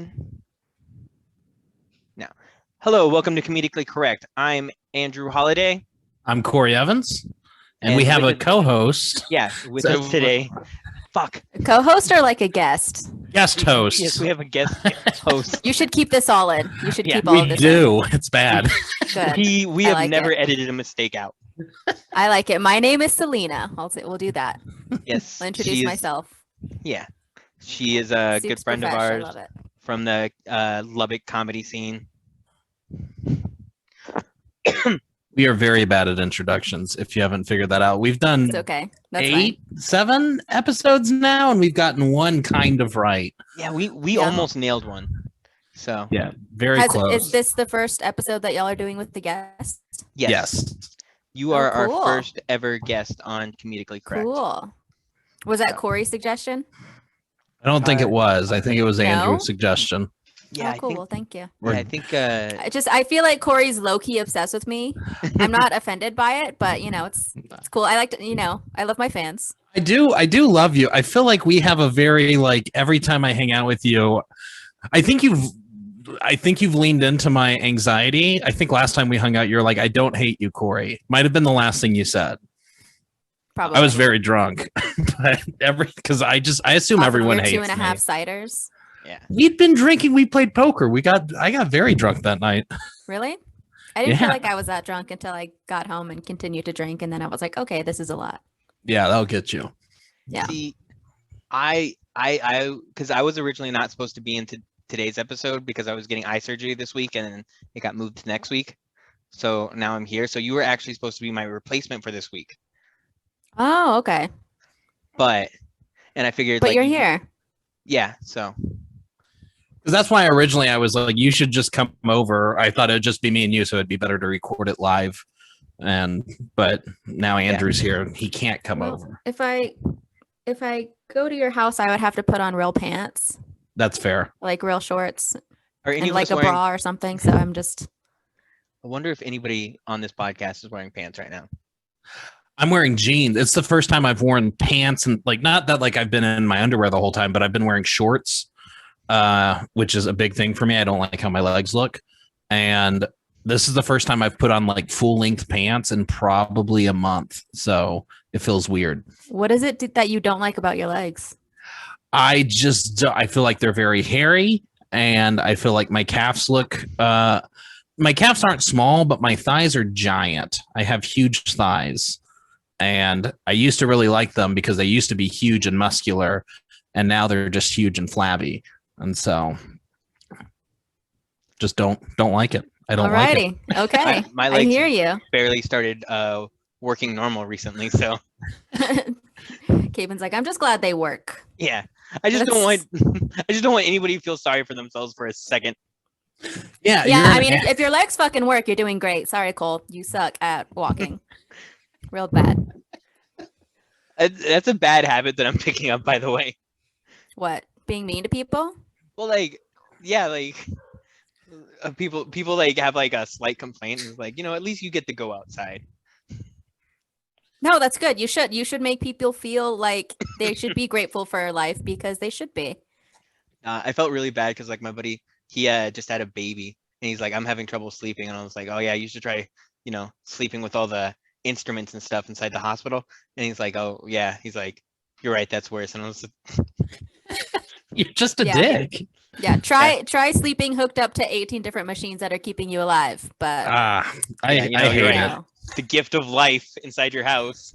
on? No. Hello, welcome to Comedically Correct. I'm Andrew Holiday. I'm Corey Evans. And we have a co-host. Yeah, with us today. Fuck. A co-host or like a guest? Guest host. Yes, we have a guest host. You should keep this all in. You should keep all we of this do. in. It's bad. Good. We I have like never it. edited a mistake out. I like it. My name is Selena. We'll do that. Yes. I'll introduce myself. Yeah. She is a good friend of ours I love it. from the Lubbock comedy scene. We are very bad at introductions, if you haven't figured that out. We've done It's okay. That's 7 episodes now, and we've gotten one kind of right. Yeah, we almost nailed one. So yeah, very close. Is this the first episode that y'all are doing with the guest? Yes. You are cool. our first ever guest on Comedically Correct. Cool. Was that Corey's suggestion? I don't think it was. I think it was No? Andrew's suggestion. Yeah, cool. Well, thank you. I think I feel like Corey's low-key obsessed with me. I'm not offended by it, but it's cool. I like to, I love my fans. I do love you. I feel like we have a very every time I hang out with you, I think you've leaned into my anxiety. I think last time we hung out, you're like, I don't hate you, Corey. Might have been the last thing you said. Probably. I was very drunk, but because I assume everyone hates 2.5 me. ciders. Yeah. We'd been drinking. We played poker. I got very drunk that night. Really? I didn't feel Yeah. like I was that drunk until I got home and continued to drink, and then I was like, okay, this is a lot. Yeah, that'll get you. Yeah. See, I because I was originally not supposed to be in today's episode because I was getting eye surgery this week and then it got moved to next week. So now I'm here. So you were actually supposed to be my replacement for this week. Oh, okay. And I figured But you're here. Yeah, so Because that's why originally I was like, you should just come over. I thought it'd just be me and you, so it'd be better to record it live. But now Andrew's here. He can't come over. If I go to your house, I would have to put on real pants, That's fair. like real shorts, are any and of like us a wearing, bra or something. So I'm just. I wonder if anybody on this podcast is wearing pants right now. I'm wearing jeans. It's the first time I've worn pants, and not that I've been in my underwear the whole time, but I've been wearing shorts, which is a big thing for me. I don't like how my legs look. And this is the first time I've put on full length pants in probably a month. So it feels weird. What is it that you don't like about your legs? I feel like they're very hairy, and I feel like my calves look, my calves aren't small, but my thighs are giant. I have huge thighs. And I used to really like them because they used to be huge and muscular, and now they're just huge and flabby. And so just don't like it. I don't like it. Alrighty. Okay. My I legs hear you. barely started working normal recently, so Caven's like, I'm just glad they work. yeah. I just don't want anybody to feel sorry for themselves for a second. Yeah. Yeah, I mean, if your legs fucking work, you're doing great. Sorry, Cole. You suck at walking. Real bad. That's a bad habit that I'm picking up, by the way. What? Being mean to people? Well, people have a slight complaint. It's at least you get to go outside. No, that's good. You should make people feel like they should be grateful for life because they should be. I felt really bad because my buddy, he just had a baby and he's like, I'm having trouble sleeping. And I was like, oh yeah, you should try, sleeping with all the instruments and stuff inside the hospital. And he's like, oh yeah, he's like, you're right, that's worse. And I was you're just a dick. Yeah, try sleeping hooked up to 18 different machines that are keeping you alive. But I hate it. The gift of life inside your house.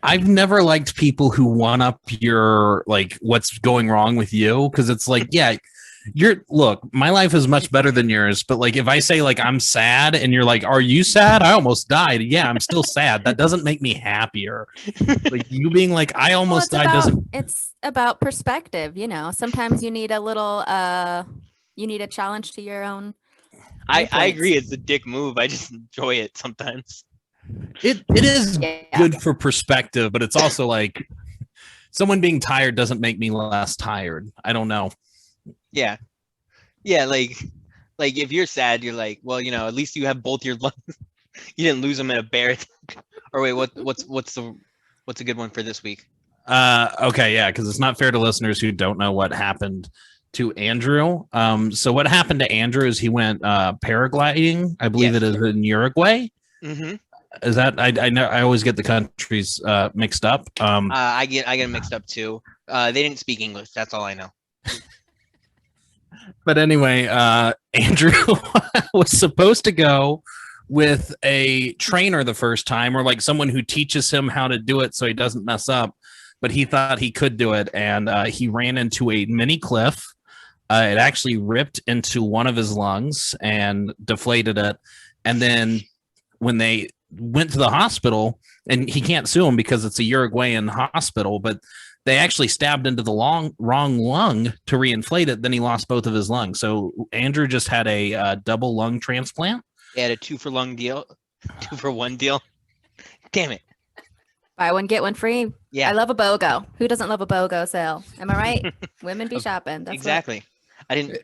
I've never liked people who one up your what's going wrong with you, because it's look, my life is much better than yours, but if I say I'm sad and you're like, are you sad? I almost died. Yeah, I'm still sad. That doesn't make me happier. You being I almost died doesn't. It's about perspective, Sometimes you need a little you need a challenge to your own. I agree, it's a dick move. I just enjoy it sometimes. It is good for perspective, but it's also someone being tired doesn't make me less tired. I don't know. Yeah, if you're sad, you're well, at least you have both your lungs. You didn't lose them in a bear attack. Or wait, what's a good one for this week? Okay, yeah, because it's not fair to listeners who don't know what happened to Andrew. So what happened to Andrew is he went paragliding. I believe Yes. it is in Uruguay. Mm-hmm. Is that I know I always get the countries mixed up. I get them mixed up too. They didn't speak English. That's all I know. But anyway, Andrew was supposed to go with a trainer the first time, or like someone who teaches him how to do it so he doesn't mess up. But he thought he could do it, and he ran into a mini cliff. It actually ripped into one of his lungs and deflated it. And then when they went to the hospital, and he can't sue him because it's a Uruguayan hospital, but they actually stabbed into the wrong lung to reinflate it. Then he lost both of his lungs. So Andrew just had a double lung transplant. They had a 2-for-1 deal. 2-for-1 deal. Damn it. Buy one, get one free. Yeah. I love a BOGO. Who doesn't love a BOGO sale? Am I right? Women be shopping. That's Exactly. I didn't.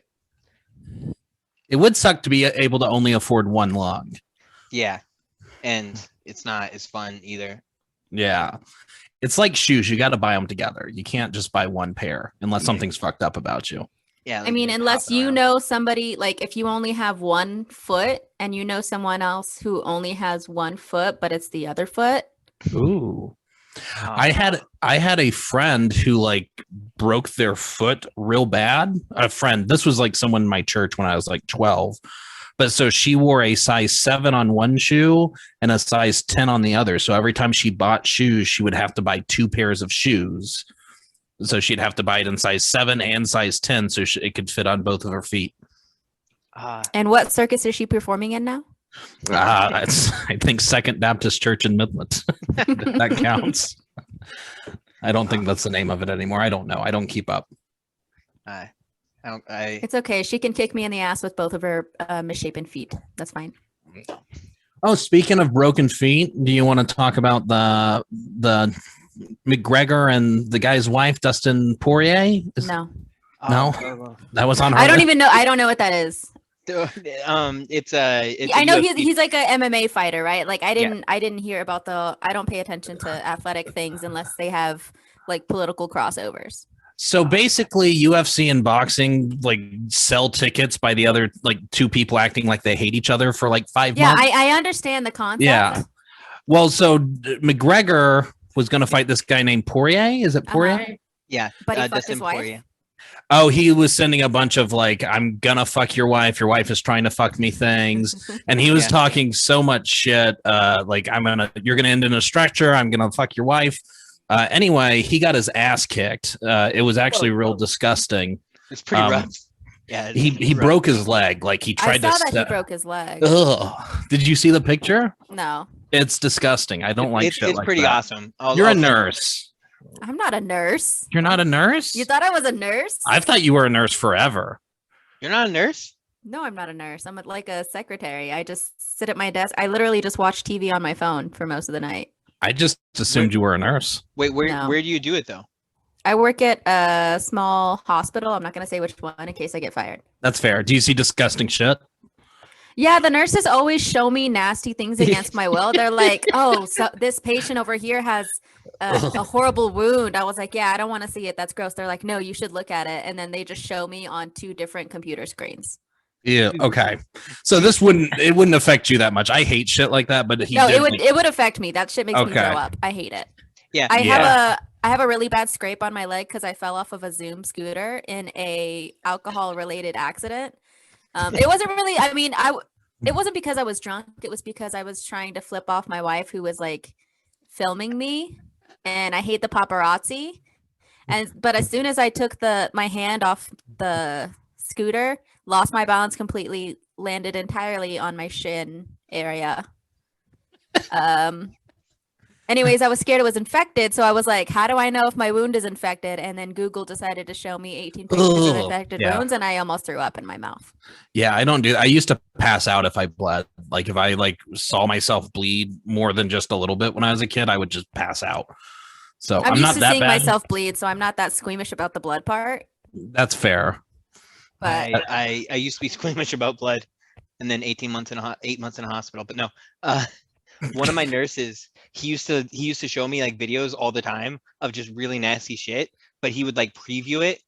It would suck to be able to only afford one lung. Yeah, and it's not as fun either. Yeah. It's like shoes. You got to buy them together. You can't just buy one pair unless something's fucked up about you. Yeah. I mean, unless you know somebody, like if you only have one foot and you know someone else who only has one foot, but it's the other foot. Ooh. I had a friend who like broke their foot real bad. A friend. This was like someone in my church when I was like 12. But so she wore a size 7 on one shoe and a size 10 on the other. So every time she bought shoes, she would have to buy 2 pairs of shoes. So she'd have to buy it in size 7 and size 10 so it could fit on both of her feet. And what circus is she performing in now? It's, I think, Second Baptist Church in Midland. That counts. I don't think that's the name of it anymore. I don't know. I don't keep up. It's okay. She can kick me in the ass with both of her misshapen feet. That's fine. Oh, speaking of broken feet, do you want to talk about the McGregor and the guy's wife, Dustin Poirier? No. No, that was on her. I don't even know. I don't know what that is. It's I know he's like a MMA fighter, right? Like I didn't hear about I don't pay attention to athletic things unless they have like political crossovers. So basically UFC and boxing like sell tickets by the other like 2 people acting like they hate each other for like 5 months. Yeah, I understand the concept. Yeah. Well, so McGregor was going to fight this guy named Poirier. Is it Poirier? Yeah. But he fucked his wife. Poirier. Oh, he was sending a bunch of like, I'm gonna fuck your wife is trying to fuck me things. And he was talking so much shit. Like you're gonna end in a stretcher. I'm gonna fuck your wife. Anyway, he got his ass kicked. It was actually real disgusting. It's pretty rough. Yeah. He broke his leg. Like he tried I saw that he broke his leg. Ugh. Did you see the picture? No. It's disgusting. I don't like shit. It's pretty that. Awesome. You're a nurse. I'm not a nurse. You're not a nurse? You thought I was a nurse? I thought you were a nurse forever. You're not a nurse? No, I'm not a nurse. I'm like a secretary. I just sit at my desk. I literally just watch TV on my phone for most of the night. I just assumed you were a nurse. Wait, where do you do it though? I work at a small hospital. I'm not going to say which one in case I get fired. That's fair. Do you see disgusting shit? Yeah, the nurses always show me nasty things against my will. They're like, oh, so this patient over here has a horrible wound. I was like, yeah, I don't want to see it. That's gross. They're like, no, you should look at it. And then they just show me on 2 different computer screens. Yeah. Okay. So this wouldn't affect you that much. I hate shit like that, but it would affect me. That shit makes me throw up. I hate it. Yeah. I have a really bad scrape on my leg because I fell off of a Zoom scooter in a alcohol related accident. It wasn't really, it wasn't because I was drunk. It was because I was trying to flip off my wife who was like filming me, and I hate the paparazzi. But as soon as I took my hand off the scooter, lost my balance completely, landed entirely on my shin area. Anyways, I was scared it was infected, so I was like, how do I know if my wound is infected? And then Google decided to show me 18 pictures of infected wounds, and I almost threw up in my mouth. Yeah, I don't do that. I used to pass out if I bled. Like if I saw myself bleed more than just a little bit when I was a kid, I would just pass out. So I'm not that bad. I'm used to seeing myself bleed, so I'm not that squeamish about the blood part. That's fair. But I used to be squeamish about blood, and then 8 months in a hospital. But no, one of my nurses, he used to show me like videos all the time of just really nasty shit, but he would like preview it.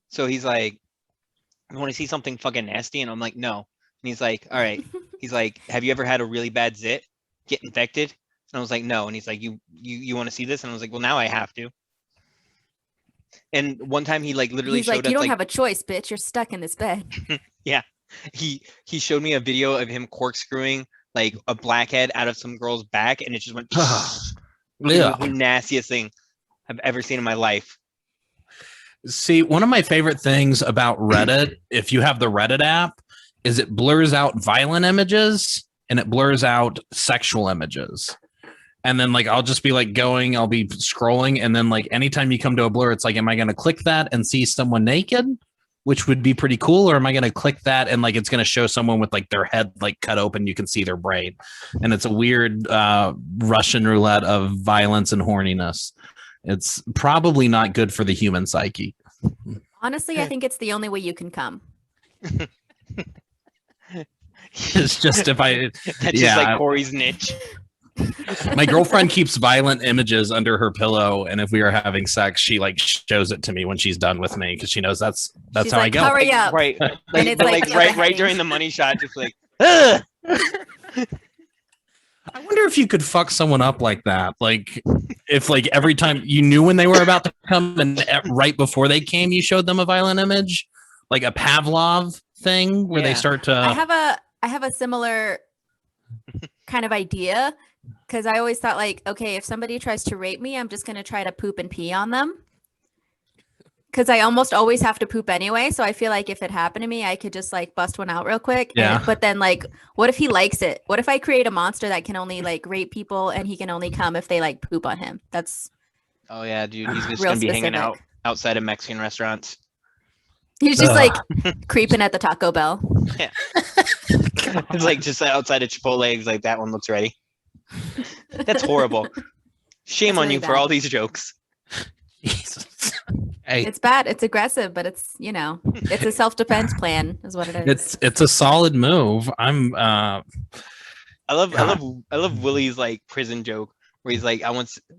So he's like, you want to see something fucking nasty? And I'm like, no. And he's like, all right. He's like, have you ever had a really bad zit get infected? And I was like, no. And he's like, you want to see this? And I was like, well, now I have to. And one time he like literally He's showed like, us you don't like, have a choice, bitch. You're stuck in this bed. yeah, he showed me a video of him corkscrewing like a blackhead out of some girl's back, and it just went. It was the nastiest thing I've ever seen in my life. See, one of my favorite things about Reddit, if you have the Reddit app, is it blurs out violent images and it blurs out sexual images. And then like I'll just be like I'll be scrolling, and then like anytime you come to a blur, it's like, am I going to click that and see someone naked, which would be pretty cool, or am I going to click that and like it's going to show someone with like their head like cut open, you can see their brain, and it's a weird Russian roulette of violence and horniness. It's probably not good for the human psyche. Honestly, I think it's the only way you can come. It's just if I That's just like Corey's niche. My girlfriend keeps violent images under her pillow, and if we are having sex, she like shows it to me when she's done with me because she knows that's She's how like, I go. hurry up. Right. And Like, it's but like like right beheading. during the money shot, just like, ugh! I wonder if you could fuck someone up like that. Like if like every time you knew when they were about to come and right before they came, you showed them a violent image, like a Pavlov thing where they Yeah. start to. I have a similar kind of idea, because I always thought like, okay, if somebody tries to rape me, I'm just going to try to poop and pee on them. Because I almost always have to poop anyway. So I feel like if it happened to me, I could just like bust one out real quick. Yeah. But then like, what if he likes it? What if I create a monster that can only like rape people and he can only come if they like poop on him? That's Oh yeah, dude, he's just Real gonna be hanging specific. out outside of Mexican restaurants. he's just Ugh. like creeping at the Taco Bell. It's like just outside of Chipotle. He's like, that one looks ready. That's horrible. Shame That's on really you for bad. all these jokes. Jesus. Hey, It's bad. It's aggressive, but it's, it's a self-defense plan is what it is. it's a solid move. I'm I love God. Willie's like prison joke where he's like,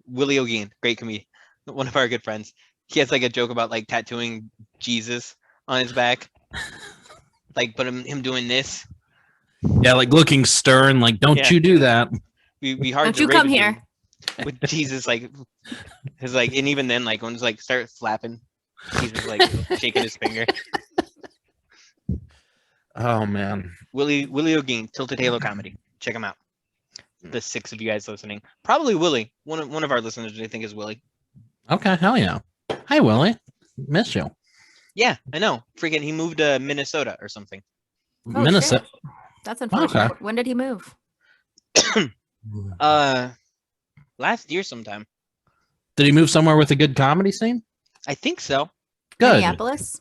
Willie Ogeen, great comedian, one of our good friends. He has like a joke about like tattooing Jesus on his back, like but him doing this. yeah, like looking stern, like don't Yeah. you do that. Be hard Don't to you rape come a dude here. with Jesus like his like, and even then like when it's like start flapping, Jesus like shaking his finger. Oh man. Willie Ogeen, Tilted Halo Comedy. Check him out. The 6 of you guys listening, probably Willie. One of our listeners, I think, is Willie. Okay, hell yeah. Hi Willie. Miss you. Yeah, I know. Freaking, he moved to Minnesota or something. Oh, Minnesota. That's unfortunate. Okay. When did he move? Last year sometime. Did he move somewhere with a good comedy scene? I think so. Good. Minneapolis?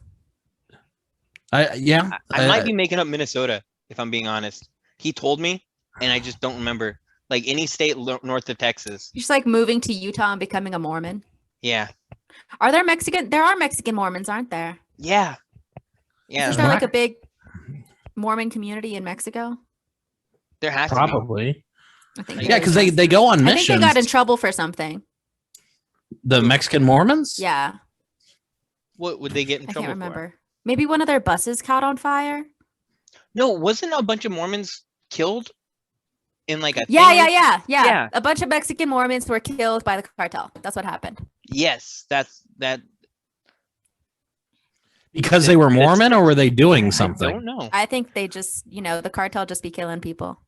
Yeah. I might be making up Minnesota if I'm being honest. He told me, and I just don't remember. Like any state north of Texas. He's just like moving to Utah and becoming a Mormon. Yeah. Are there Mexican? There are Mexican Mormons, aren't there? Yeah. Yeah. Isn't there like a big Mormon community in Mexico? There has to Probably. I think. Yeah, there because is. they go on I missions. think they got in trouble for something. The Mexican Mormons? Yeah, be. What would they get in I trouble can't for? remember. Maybe one of their buses caught on fire. No, wasn't a bunch of Mormons killed in like a Yeah, thing? yeah. A bunch of Mexican Mormons were killed by the cartel. That's what happened. Yes, that's that. Because they were Mormon, or were they doing I something? don't know. I think they just, the cartel just be killing people.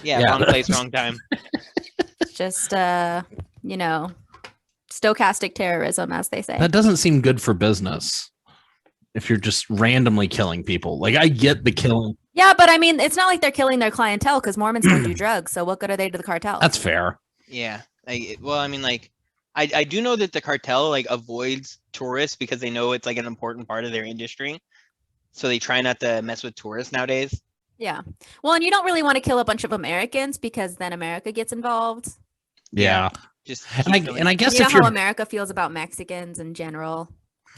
Yeah, Yeah. wrong place, wrong time. Just, stochastic terrorism, as they say. That doesn't seem good for business. If you're just randomly killing people, like I get the killing. Yeah, but I mean, it's not like they're killing their clientele because Mormons don't do drugs. So what good are they to the cartel? That's fair. Yeah. Well, I mean, like, I do know that the cartel like avoids tourists because they know it's like an important part of their industry. So they try not to mess with tourists nowadays. Yeah. Well, and you don't really want to kill a bunch of Americans because then America gets involved. Yeah. Just And I guess You know if you're how America feels about Mexicans in general.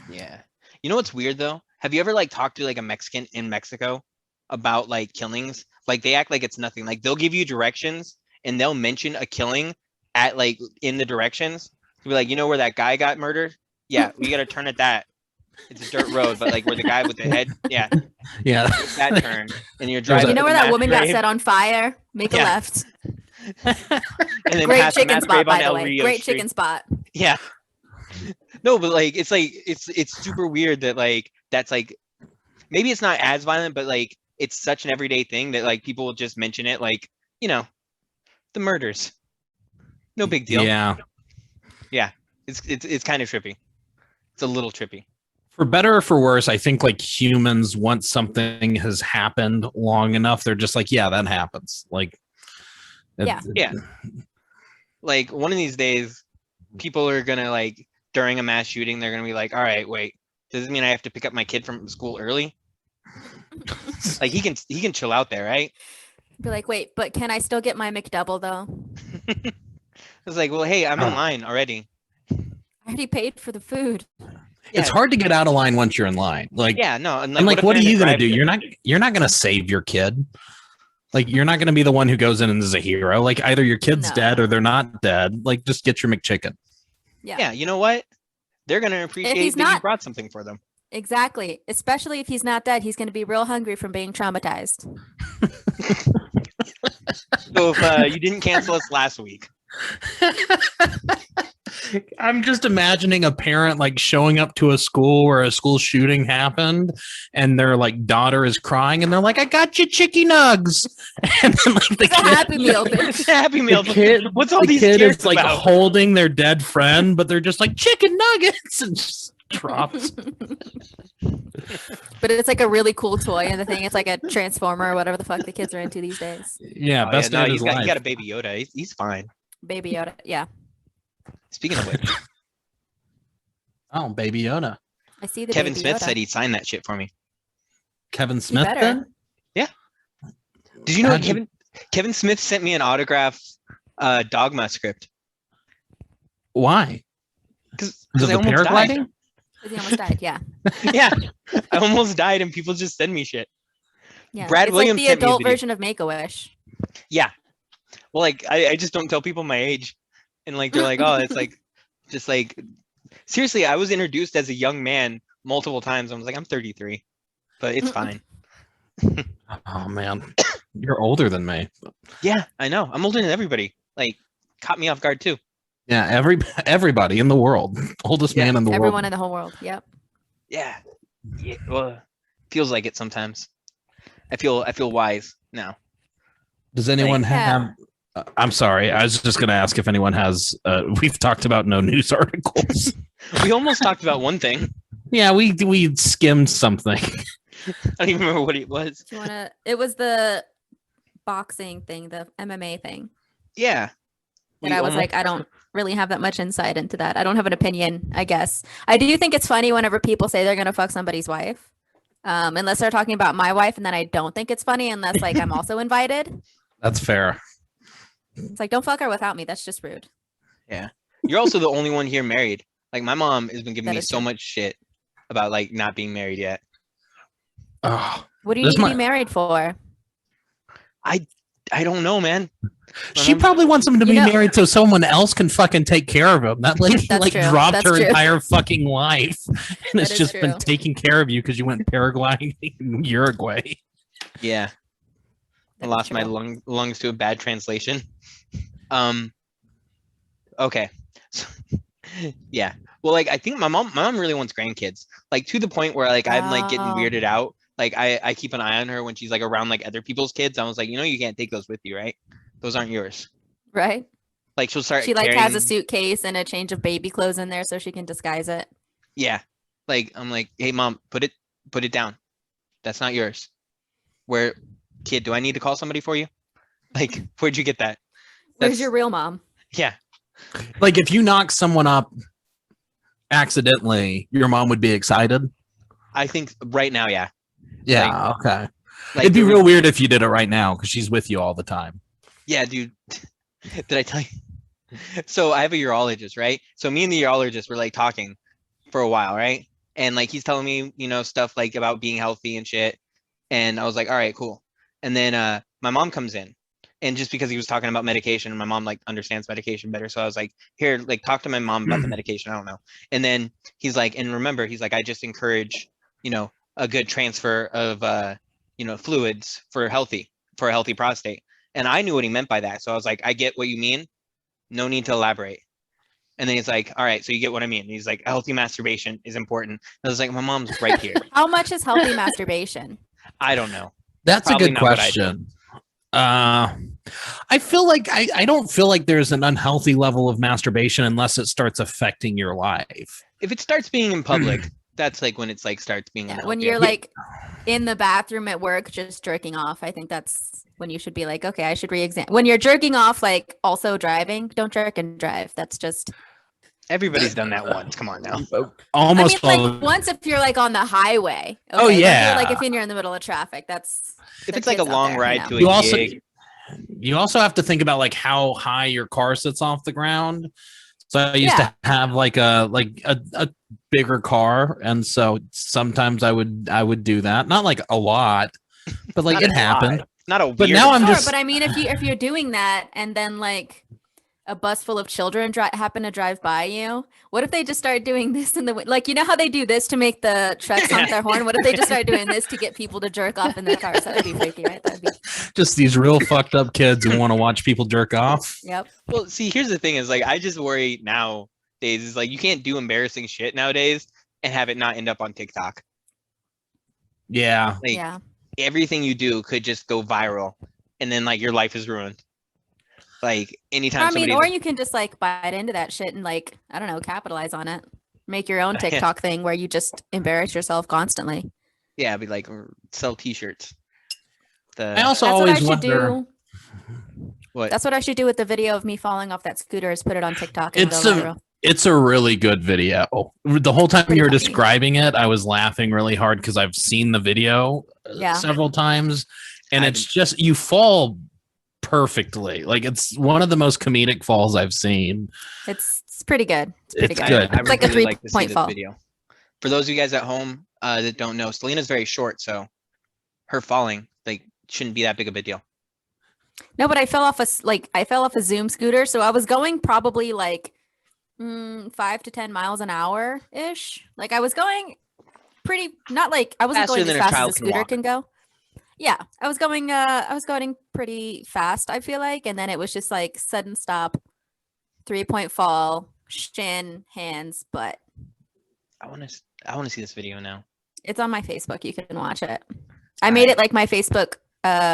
yeah. You know what's weird though? Have you ever like talked to like a Mexican in Mexico about like killings? Like they act like it's nothing. Like they'll give you directions and they'll mention a killing at like in the directions. They'll be like, you know where that guy got murdered? Yeah, we gotta turn at that. It's a dirt road, but like where the guy with the head, yeah, Yeah. take that turn, and you're There's driving. You know to where the that mass woman got grave, set on fire? Make a Yeah. left. and then Great past the chicken mass spot, grave on by the El way. Rio Great Street. chicken spot. Yeah. No, but like it's super weird that like that's like maybe it's not as violent, but like it's such an everyday thing that like people will just mention it, like, you know, the murders. No big deal. Yeah. Yeah. It's kind of trippy. It's a little trippy. For better or for worse, I think like humans, once something has happened long enough, they're just like, yeah, that happens. Like, Yeah. Yeah. Like one of these days, people are gonna like during a mass shooting, they're gonna be like, all right, wait, does this mean I have to pick up my kid from school early? Like he can chill out there, right? Be like, wait, but can I still get my McDouble though? It's like, well, hey, I'm in line already. I already paid for the food. It's Yeah. hard to get out of line once you're in line. Like, Yeah, no, and I'm like, if what are you're in you the gonna do? drive-thru? You're not gonna save your kid. Like, you're not gonna be the one who goes in and is a hero. Like, either your kid's No. dead or they're not dead. Like, just get your McChicken. Yeah. Yeah, you know what? They're gonna appreciate he's that you not- brought something for them. Exactly. Especially if he's not dead, he's going to be real hungry from being traumatized. So if you didn't cancel us last week, I'm just imagining a parent like showing up to a school where a school shooting happened and their like daughter is crying and they're like, I got you chicky nugs. And then like the It's a Happy Meal, bitch. it's a Happy Meal. the kid, What's all the these kid tears is like about? holding their dead friend, but they're just like chicken nuggets and just drops. But it's like a really cool toy, and the thing it's like a transformer or whatever the fuck the kids are into these days. Yeah, Oh, best yeah, day no, of you his got, life. you got a baby Yoda. He's fine. Baby Yoda. Yeah. Speaking of which, Oh, Baby Yoda. I see the Kevin Baby Smith Yoda. said he'd sign that shit for me. Kevin Smith better. then? Did you know How'd you- Kevin Smith sent me an autograph Dogma script? Why? Because Is it I the almost died. paragliding? 'Cause he almost died. Yeah. Yeah, I almost died, and people just send me shit. Yeah. Brad it's Williams like the sent me a adult video. version of Make-A-Wish. Yeah. Well, like I just don't tell people my age, and like they're like, oh, it's like, just like, seriously, I was introduced as a young man multiple times. I was like, I'm 33, but it's fine. Oh man. You're older than me. Yeah, I know. I'm older than everybody. Like, caught me off guard too. Yeah, everybody in the world. Oldest Yeah, man in the Everyone world. in the whole world. Yep. Yeah. Yeah. Well, feels like it sometimes. I feel wise now. Does anyone Yeah. have I'm sorry. I was just going to ask if anyone has we've talked about no news articles. We almost talked about one thing. Yeah, we skimmed something. I don't even remember what it was. Do you want to? It was the boxing thing, the MMA thing. Yeah. And We I was almost- like, I don't really have that much insight into that. I don't have an opinion, I guess. I do think it's funny whenever people say they're gonna fuck somebody's wife. Unless they're talking about my wife, and then I don't think it's funny unless like I'm also invited. That's fair. It's like, don't fuck her without me. That's just rude. You're also the only one here married. Like my mom has been giving That me is so true. much shit about like not being married yet. Oh, What do you This need to might- be married for? I don't know, man. she probably wants him to You be know- married so someone else can fucking take care of him. That lady That's like true. dropped That's her true. entire fucking life and That has is just been true. taking care of you because you went paragliding in Uruguay. Yeah. I That is lost my true. lungs to a bad translation. Okay. So, yeah. Well, like I think my mom really wants grandkids. Like to the point where like I'm like getting Oh. weirded out. Like I keep an eye on her when she's like around like other people's kids. I was like, you know, you can't take those with you, right? Those aren't yours. Right? Like she'll start She like has carrying- a suitcase and a change of baby clothes in there so she can disguise it. Yeah. Like I'm like, hey mom, put it down. That's not yours. Where, kid, do I need to call somebody for you? Like, where'd you get that? Where's That's- your real mom? Yeah. Like if you knock someone up accidentally, your mom would be excited. I think right now, yeah. Yeah, okay. Like It'd be there was- real weird if you did it right now because she's with you all the time. Yeah, dude. Did I tell you? So I have a urologist, right? So me and the urologist were like talking for a while, right? And like he's telling me, you know, stuff like about being healthy and shit. And I was like, all right, cool. And then my mom comes in And just because he was talking about medication, and my mom like understands medication better, so I was like, here, like talk to my mom about the medication. I don't know. And then he's like, and remember, he's like, I just encourage, a good transfer of fluids for a healthy prostate. And I knew what he meant by that, so I was like, I get what you mean. No need to elaborate. And then he's like, all right, so you get what I mean. And he's like, healthy masturbation is important. And I was like, my mom's right here. How much is healthy masturbation? I don't know. That's Probably a good not what I question. I feel like I don't feel like there's an unhealthy level of masturbation unless it starts affecting your life. If it starts being in public, that's like when it's like starts being unhealthy. When you're like in the bathroom at work just jerking off, I think that's when you should be like, okay, I should re-examine. When you're jerking off, like also driving, don't jerk and drive. That's just everybody's done that once. Come on now. Almost like once if you're like on the highway. Okay? Oh yeah. Like if you're in the middle of traffic, that's if it's like a long ride to you a also gig. You also have to think about like how high your car sits off the ground. So I used to have like a bigger car, and so sometimes I would do that. Not like a lot, but like it happened. Not a weird. But now I'm just. But I mean, if you're doing that, and then like a bus full of children happen to drive by you, what if they just start doing this in the like? You know how they do this to make the trucks honk their horn? What if they just start doing this to get people to jerk off in their cars? That would be freaky, right? That'd be just these real fucked up kids who want to watch people jerk off. Yep. Well, see, here's the thing: is like I just worry nowadays is like you can't do embarrassing shit nowadays and have it not end up on TikTok. Yeah. Like, everything you do could just go viral, and then like your life is ruined. Like anytime. I mean, or you can just like bite into that shit and like, I don't know, capitalize on it. Make your own TikTok thing where you just embarrass yourself constantly. Yeah, be like sell T-shirts. I also always wonder. What? That's what I should do with the video of me falling off that scooter. Is put it on TikTok. And It's a really good video. The whole time you were describing it, I was laughing really hard because I've seen the video several times, and it's just you fall perfectly. Like it's one of the most comedic falls I've seen. It's pretty good. It's good. It's like a 3-point fall. Video. For those of you guys at home that don't know, Selena's very short, so her falling like shouldn't be that big of a deal. No, but I fell off a Zoom scooter, so I was going probably like 5 to 10 miles an hour ish. Like I was going pretty, not like I wasn't going as fast as a scooter can go. Yeah, I was going pretty fast, I feel like, and then it was just like sudden stop, 3-point fall, shin, hands, butt. I want to see this video now. It's on my Facebook. You can watch it. I made it like my Facebook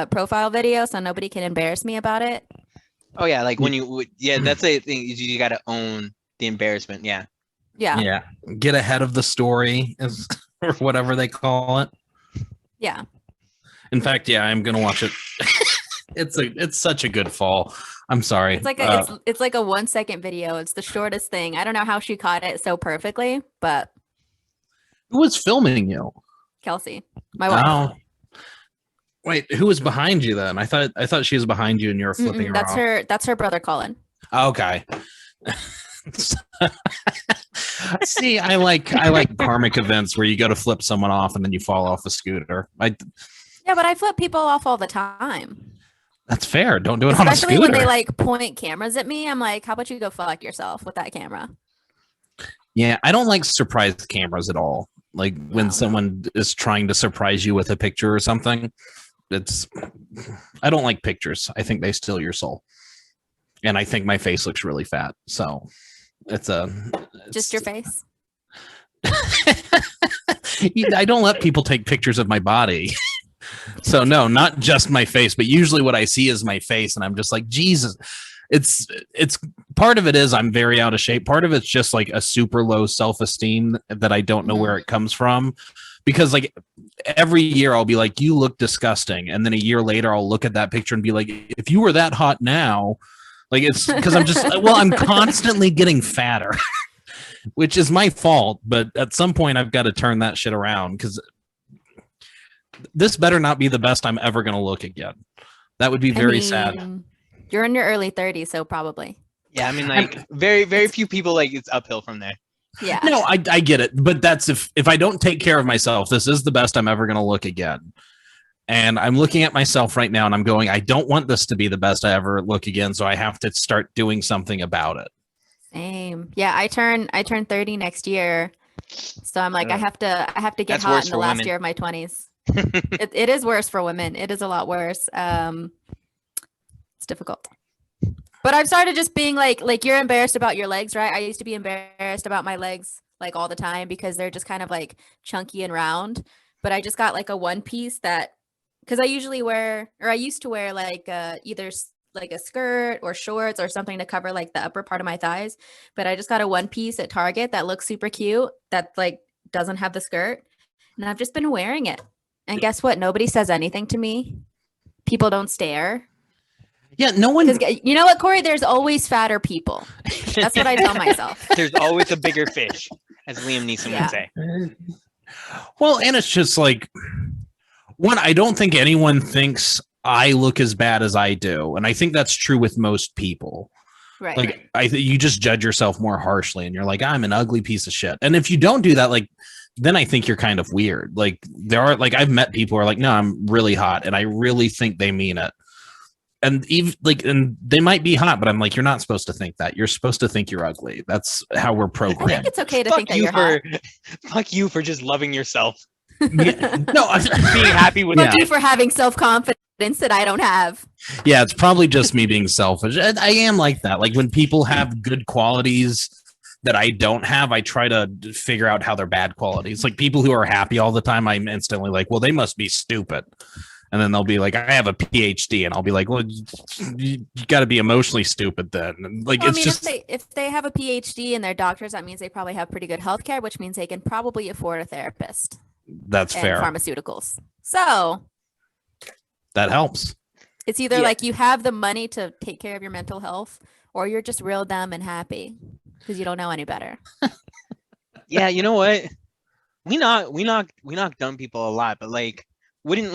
profile video, so nobody can embarrass me about it. Oh yeah, like when that's a thing. You got to own the embarrassment. Yeah. Get ahead of the story, or whatever they call it. Yeah. In fact, I'm gonna watch it. It's such a good fall. I'm sorry. It's like it's like a 1-second video. It's the shortest thing. I don't know how she caught it so perfectly, but who was filming you? Kelsey, my wife. Oh. Wait, who was behind you then? I thought she was behind you and you were flipping her off. That's her brother Colin. Okay. See, I like karmic events where you go to flip someone off and then you fall off a scooter. Yeah, but I flip people off all the time. That's fair. Don't do it on a scooter. Especially when they like point cameras at me. I'm like, how about you go fuck yourself with that camera? Yeah, I don't like surprise cameras at all. Like when someone is trying to surprise you with a picture or something. I don't like pictures. I think they steal your soul. And I think my face looks really fat. So it's just your face. I don't let people take pictures of my body. So no, not just my face, but usually what I see is my face, and I'm just like, Jesus. It's part of it is I'm very out of shape. Part of it's just like a super low self-esteem that I don't know where it comes from. Because like every year I'll be like, you look disgusting. And then a year later I'll look at that picture and be like, if you were that hot now, like it's because I'm constantly getting fatter, which is my fault. But at some point I've got to turn that shit around because this better not be the best I'm ever going to look again. That would be very sad. You're in your early 30s, so probably. Yeah, I mean, like very, very few people, like it's uphill from there. Yeah. No, I get it. But that's if I don't take care of myself, this is the best I'm ever going to look again. And I'm looking at myself right now and I'm going, I don't want this to be the best I ever look again. So I have to start doing something about it. Same. Yeah, I turn 30 next year. So I'm like, I have to get That's hot worse in the for last women. year of my 20s. It is worse for women. It is a lot worse. It's difficult. But I've started just being like you're embarrassed about your legs, right? I used to be embarrassed about my legs like all the time because they're just kind of like chunky and round. But I just got like a one piece that because I usually wear or I used to wear like either like a skirt or shorts or something to cover like the upper part of my thighs. But I just got a one piece at Target that looks super cute that like doesn't have the skirt. And I've just been wearing it. And guess what? Nobody says anything to me. People don't stare. Yeah, no one. Because you know what, Corey? There's always fatter people. That's what I tell myself. There's always a bigger fish, as Liam Neeson Yeah. would say. Well, and it's just like, one, I don't think anyone thinks I look as bad as I do. And I think that's true with most people. Right. Like, you just judge yourself more harshly and you're like, I'm an ugly piece of shit. And if you don't do that, like, then I think you're kind of weird. Like, there are, like, I've met people who are like, no, I'm really hot. And I really think they mean it. And even like, and they might be hot, but I'm like, you're not supposed to think that. You're supposed to think you're ugly. That's how we're I programmed. think it's okay to Fuck think that you you're hot. fuck you for just loving yourself. Yeah. No, Being happy with Fuck it. you for having self-confidence that I don't have. yeah, it's probably just me being selfish. I am like that. Like when people have good qualities that I don't have, I try to figure out how they're bad qualities. Like people who are happy all the time, I'm instantly like, well, they must be stupid. And then they'll be like, I have a PhD, and I'll be like, well, you got to be emotionally stupid then. And like, Well, I it's mean, just if they have a PhD and they're doctors, that means they probably have pretty good healthcare, which means they can probably afford a therapist that's and fair. pharmaceuticals. So That helps. it's either Yeah. like you have the money to take care of your mental health, or you're just real dumb and happy because you don't know any better. Yeah, you know what? We knock dumb people a lot, but like, wouldn't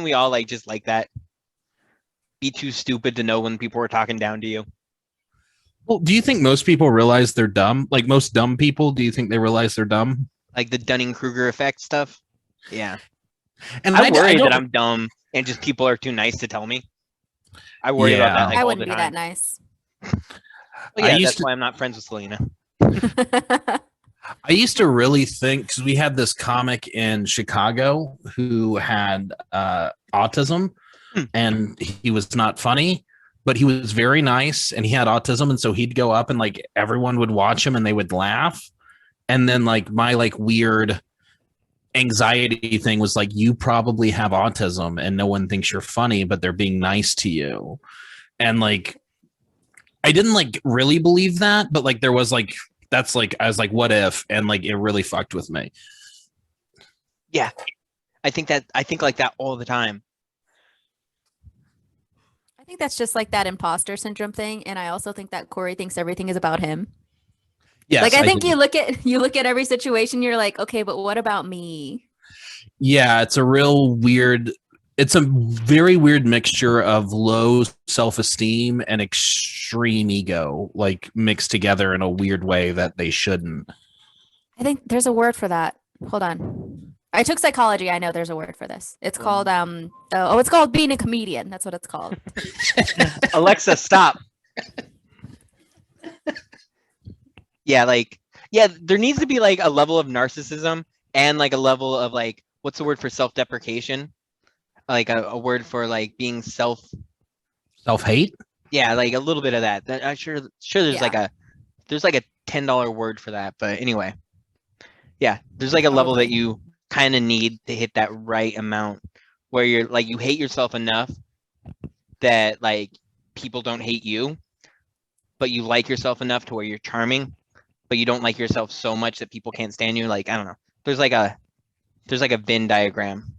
we all like just like that? Be too stupid to know when people were talking down to you. Well, do you think most people realize they're dumb? Like most dumb people, do you think they realize they're dumb? Like the Dunning-Kruger effect stuff. Yeah. And I worry don't- that I'm dumb and just people are too nice to tell me. I worry about that like I all wouldn't the be that time. nice. But I yeah, used that's to- why I'm not friends with Selena. I used to really think, because we had this comic in Chicago who had autism, and he was not funny, but he was very nice, and he had autism, and so he'd go up and like everyone would watch him and they would laugh. And then like my like weird anxiety thing was like, you probably have autism and no one thinks you're funny, but they're being nice to you. And like I didn't like really believe that, but like there was like, that's like, I was like, what if? And like it really fucked with me. Yeah. I think like that all the time. I think that's just like that imposter syndrome thing, and I also think that Corey thinks everything is about him. Yes, like I think do. you look at every situation, you're like, okay, but what about me? Yeah, it's a real weird, it's a very weird mixture of low self-esteem and extreme ego, like mixed together in a weird way that they shouldn't. I think there's a word for that. Hold on. I took psychology. I know there's a word for this. It's called it's called being a comedian. That's what it's called. Alexa, stop. Yeah, there needs to be like a level of narcissism and like a level of like, what's the word for self-deprecation? Like a word for like being self-hate. Yeah, like a little bit of that. I'm sure there's like a $10 word for that. But anyway, yeah, there's like a level that you kind of need to hit that right amount where you're like, you hate yourself enough that like people don't hate you, but you like yourself enough to where you're charming, but you don't like yourself so much that people can't stand you. Like, I don't know. There's like a Venn diagram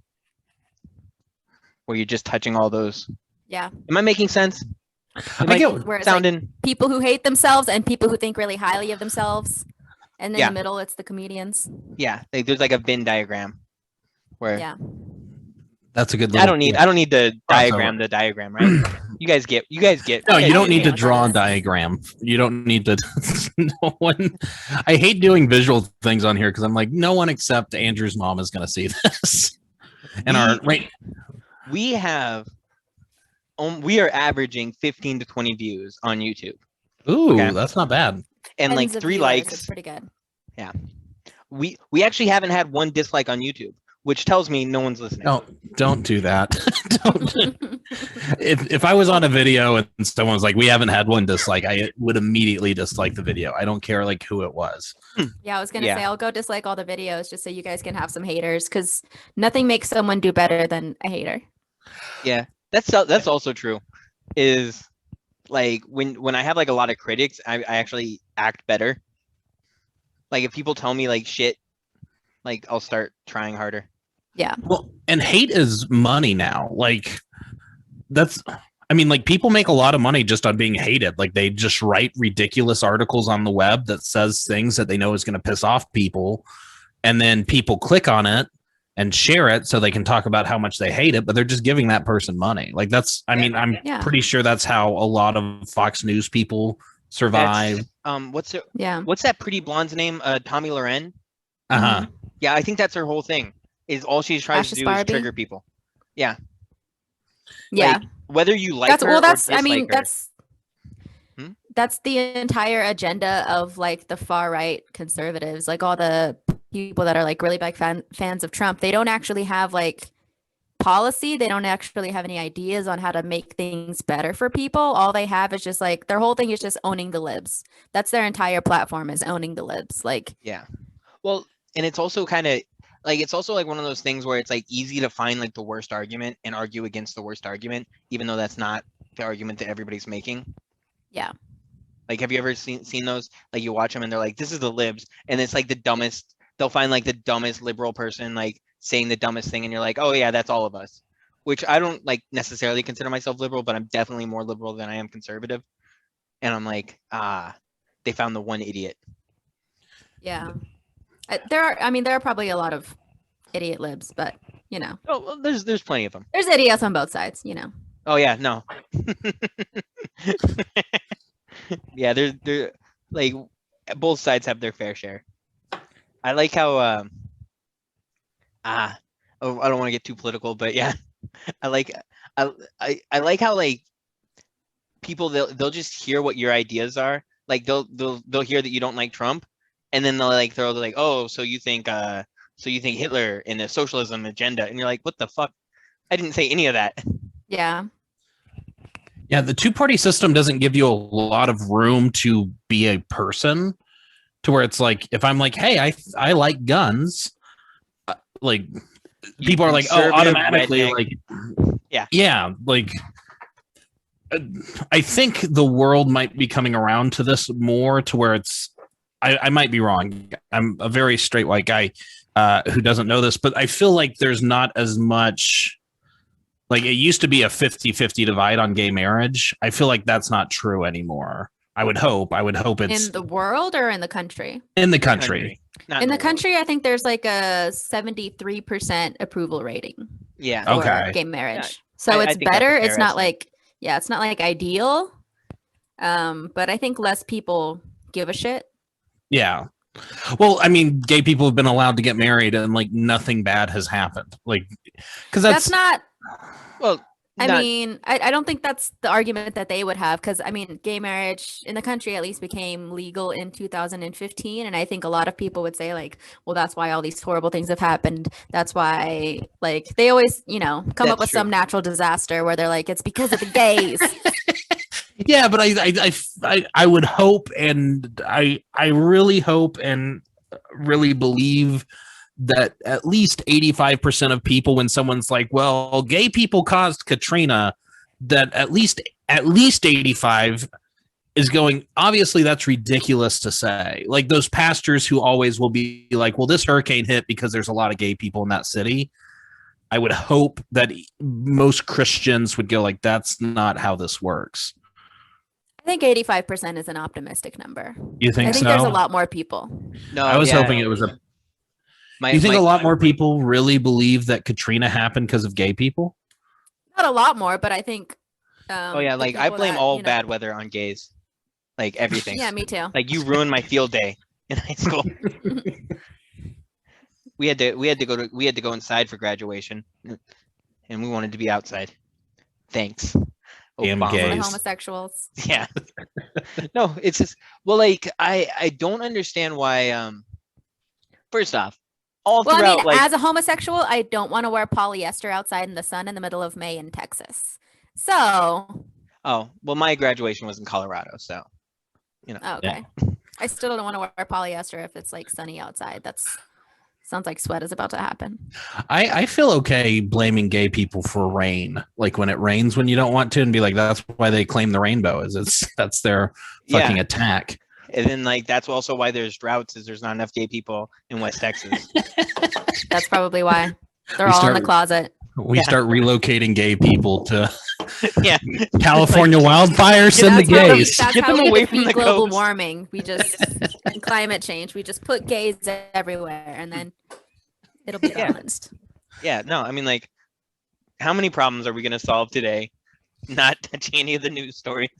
where you're just touching all those. Yeah. Am I making sense? I get Where it's sounding like people who hate themselves and people who think really highly of themselves. And in the middle, it's the comedians. Yeah, like there's like a Venn diagram where that's a good. I don't need to diagram the diagram, right? You guys get. No, you don't need to draw a diagram. You don't need to. No one. I hate doing visual things on here because I'm like, no one except Andrew's mom is going to see this. And we have we are averaging 15 to 20 views on YouTube. Ooh, Okay. that's not bad. And like Tens of 3 viewers, likes. It's pretty good. Yeah. We actually haven't had one dislike on YouTube, which tells me no one's listening. No, don't do that. Don't. If I was on a video and someone was like, "We haven't had one dislike," I would immediately dislike the video. I don't care like who it was. Yeah, I was gonna Yeah. say I'll go dislike all the videos just so you guys can have some haters, because nothing makes someone do better than a hater. Yeah, that's also true. Is like when I have like a lot of critics, I actually act better. Like if people tell me like shit, like I'll start trying harder. Yeah. Well, and hate is money now. Like that's I mean, like people make a lot of money just on being hated. Like they just write ridiculous articles on the web that says things that they know is going to piss off people, and then people click on it and share it so they can talk about how much they hate it, but they're just giving that person money. Like that's I mean, I'm Yeah. pretty sure that's how a lot of Fox News people survive. What's Yeah. what's that pretty blonde's name? Tommy Loren. Uh-huh. Yeah, I think that's her whole thing. Is all she tries Ashes to do is Barbie? trigger people. Yeah. Yeah. Like, whether you like That's her well or that's dislike I mean her. that's the entire agenda of like the far right conservatives, like all the people that are like really big fans of Trump. They don't actually have like policy. They don't actually have any ideas on how to make things better for people. All they have is just like their whole thing is just owning the libs. That's their entire platform, is owning the libs. Like, Yeah. Well, and it's also kind of like it's also like one of those things where it's like easy to find like the worst argument and argue against the worst argument, even though that's not the argument that everybody's making. yeah. Like, have you ever seen those? Like, you watch them and they're like, "This is the libs," and it's like the dumbest. They'll find like the dumbest liberal person like saying the dumbest thing, and you're like, "Oh yeah, that's all of us." Which I don't like necessarily consider myself liberal, but I'm definitely more liberal than I am conservative. And I'm like, they found the one idiot. Yeah. There are probably a lot of idiot libs, but you know, Oh, well, there's plenty of them. there's idiots on both sides, you know. Oh yeah, no. Yeah, they're like both sides have their fair share. I like how I don't want to get too political, but yeah, I like how like people they'll just hear what your ideas are. Like they'll hear that you don't like Trump, and then they'll like throw like, "Oh, so you think Hitler and the socialism agenda," and you're like, "What the fuck? I didn't say any of that." Yeah. Yeah, the two-party system doesn't give you a lot of room to be a person, to where it's like, if I'm like, hey, I like guns, like people are like, oh, Conservative automatically, redneck. like, yeah, like I think the world might be coming around to this more, to where it's, I might be wrong. I'm a very straight white guy who doesn't know this, but I feel like there's not as much. Like it used to be a 50-50 divide on gay marriage. I feel like that's not true anymore. I would hope it's In the world or in the country? in the country. Not In the world. country, I think there's like a 73% approval rating Yeah. for Okay. gay marriage. Yeah, So I it's think that's a better. fair It's not estimate. like, yeah, it's not like ideal. But I think less people give a shit. Yeah. Well, I mean, gay people have been allowed to get married and like nothing bad has happened. Like, because That's not, Well, I not- mean, I don't think that's the argument that they would have, because I mean, gay marriage in the country at least became legal in 2015, and I think a lot of people would say like, well, that's why all these horrible things have happened. That's why, like, they always, you know, come up That's with true. some natural disaster where they're like, it's because of the gays. yeah, but I would hope, and I really hope and really believe that at least 85% of people, when someone's like, well, gay people caused Katrina, that at least 85 is going, obviously that's ridiculous to say. Like those pastors who always will be like, well, this hurricane hit because there's a lot of gay people in that city. I would hope that most Christians would go like, that's not how this works. I think 85% is an optimistic number. You think I think so? there's a lot more people. no. I was yeah. hoping it was a. My, You think my- a lot more people really believe that Katrina happened because of gay people? Not a lot more, but I think. Oh yeah, the like I people blame that, all you know- bad weather on gays. Like everything. Yeah, me too. Like you ruined my field day in high school. we had to go inside for graduation. and we wanted to be outside. Thanks, Damn Obama. The gays. homosexuals. Yeah. No, it's just like I don't understand why. First off, all Well, I throughout mean, like as a homosexual, I don't want to wear polyester outside in the sun in the middle of May in Texas. So, oh well, my graduation was in Colorado, so okay. I still don't want to wear polyester if it's like sunny outside. That's sounds like sweat is about to happen. I feel okay blaming gay people for rain, like when it rains when you don't want to, and be like, that's why they claim the rainbow that's their fucking yeah. attack. And then like that's also why there's droughts, is there's not enough gay people in West Texas. That's probably why they're We all in the start- closet. We Yeah. start relocating gay people to Yeah. California wildfires. Send the That's how we, gays. that's Get how them we away from defeat the global coast. warming. We just and climate change. We just put gays everywhere, and then it'll be Yeah. balanced. Yeah, no, I mean like how many problems are we gonna solve today? Not touching any of the news stories.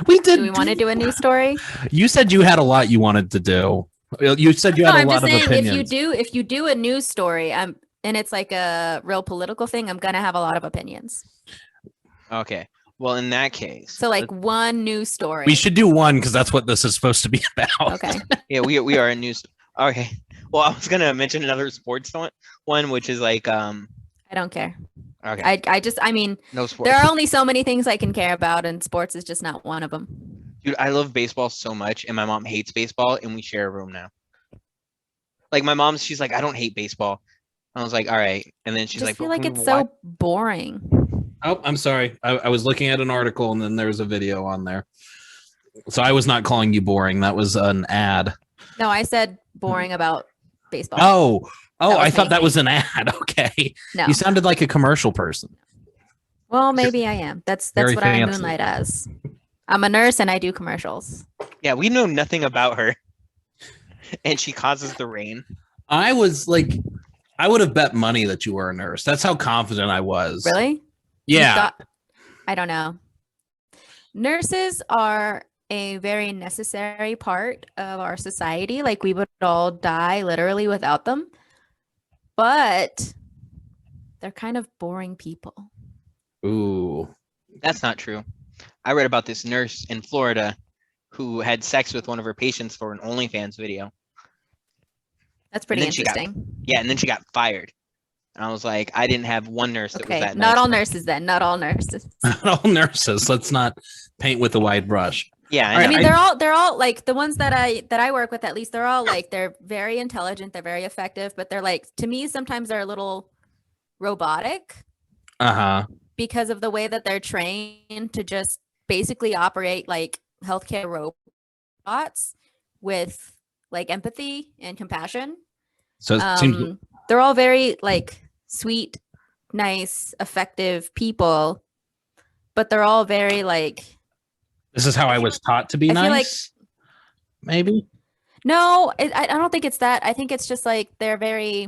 We did. Do we want to do a news story? You said you had a lot you wanted to do. You said you No, had a I'm lot just of saying opinions. if you do a news story, and it's like a real political thing, I'm gonna have a lot of opinions. Okay. Well, in that case, So like one news story. We should do one because that's what this is supposed to be about. Okay. yeah, we are a news. Okay. Well, I was gonna mention another sports one, which is like I don't care. okay, I mean, no sports. there are only so many things I can care about, and sports is just not one of them. Dude, I love baseball so much, and my mom hates baseball, and we share a room now. Like my mom's, she's like, I don't hate baseball. I was like, all right, and then she's I like, just feel "But like can it's we so watch-" Oh, boring. I'm sorry. I was looking at an article and then there was a video on there. So I was not calling you boring. That was an ad. No, I said boring about baseball. Oh, That I was thought me. that was an ad. Okay. No. You sounded like a commercial person. Well, maybe I am. That's Very what I fancy. moonlight as. I'm a nurse and I do commercials. Yeah, we know nothing about her, and she causes the rain. I was like, I would have bet money that you were a nurse. That's how confident I was. Really? You Yeah. thought- I don't know. Nurses are a very necessary part of our society. Like we would all die literally without them. But they're kind of boring people. Ooh. That's not true. I read about this nurse in Florida who had sex with one of her patients for an OnlyFans video. That's pretty then she got- interesting. Yeah, and then she got fired. And I was like, I didn't have one nurse that was Okay, that not nice. all nurses then. Not all nurses. Not all nurses. Let's not paint with a wide brush. Yeah, All I right, I know. mean, they're all like the ones that I work with. At least they're all like they're very intelligent. They're very effective, but they're like to me sometimes they're a little robotic Uh-huh. because of the way that they're trained to just basically operate like healthcare robots with like empathy and compassion. So it seems They're all very like sweet, nice, effective people, but they're all very like this is how I was taught to be I feel like- nice. Maybe. no, I don't think it's that. I think it's just like they're very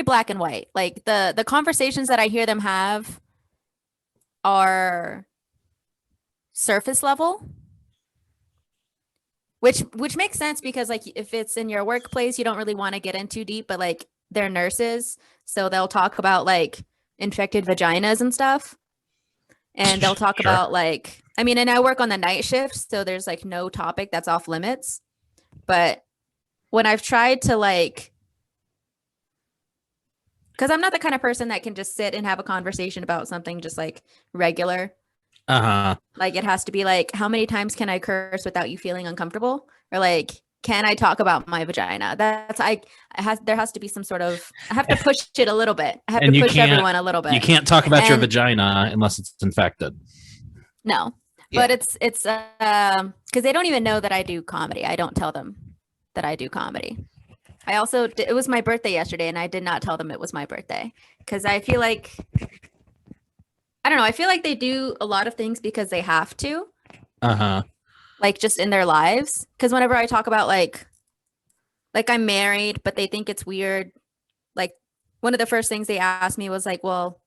black and white. Like the conversations that I hear them have are surface level. Which makes sense because like if it's in your workplace, you don't really want to get in too deep, but like they're nurses, so they'll talk about like infected vaginas and stuff. And they'll talk Sure. about like I mean, and I work on the night shift, so there's like no topic that's off limits. But when I've tried to like because I'm not the kind of person that can just sit and have a conversation about something just like regular. Uh-huh. Like it has to be like, how many times can I curse without you feeling uncomfortable? Or like, can I talk about my vagina? There has to be some sort of, I have to push it a little bit. I have And to you push can't- everyone a little bit. You can't talk about your And- vagina unless it's infected. No, Yeah. but it's because they don't even know that I do comedy. I don't tell them that I do comedy. I also, it was my birthday yesterday and I did not tell them it was my birthday because I feel like, I don't know. I feel like they do a lot of things because they have to. Uh-huh. Like just in their lives, because whenever I talk about like I'm married but they think it's weird, like one of the first things they asked me was like, well,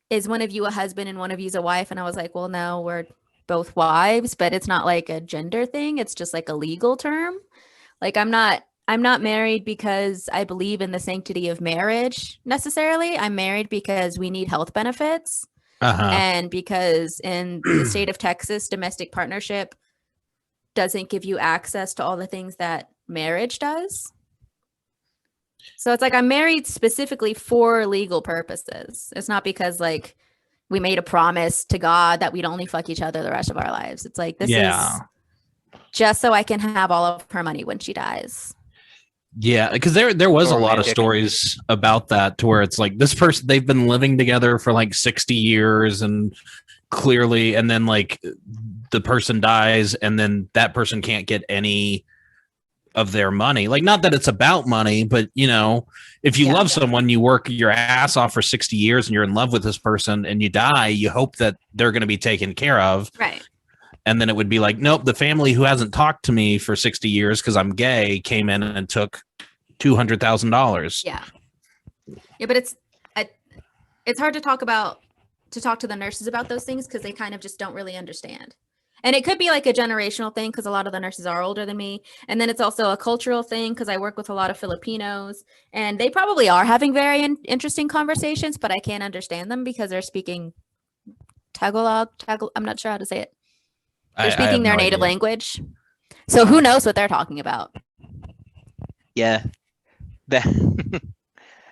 is one of you a husband and one of you's a wife? And I was like, well, no, we're both wives, but it's not like a gender thing, it's just like a legal term. Like I'm not I'm not married because I believe in the sanctity of marriage necessarily. I'm married because we need health benefits. And because in the state of Texas, domestic partnership doesn't give you access to all the things that marriage does. So it's like I'm married specifically for legal purposes. It's not because like we made a promise to God that we'd only fuck each other the rest of our lives. It's like this is just so I can have all of her money when she dies. Yeah, because there was a lot of Romantic. stories about that to where it's like this person, they've been living together for like 60 years and clearly, and then like the person dies and then that person can't get any of their money. Like, not that it's about money, but you know, if you love someone, you work your ass off for 60 years and you're in love with this person and you die, you hope that they're going to be taken care of. Right. And then it would be like, nope, the family who hasn't talked to me for 60 years because I'm gay came in and took $200,000. Yeah. Yeah, but it's hard to talk to the nurses about those things because they kind of just don't really understand. And it could be like a generational thing because a lot of the nurses are older than me. And then it's also a cultural thing because I work with a lot of Filipinos and they probably are having very interesting conversations, but I can't understand them because they're speaking Tagalog. I'm not sure how to say it. They're speaking their native language. So who knows what they're talking about? Yeah.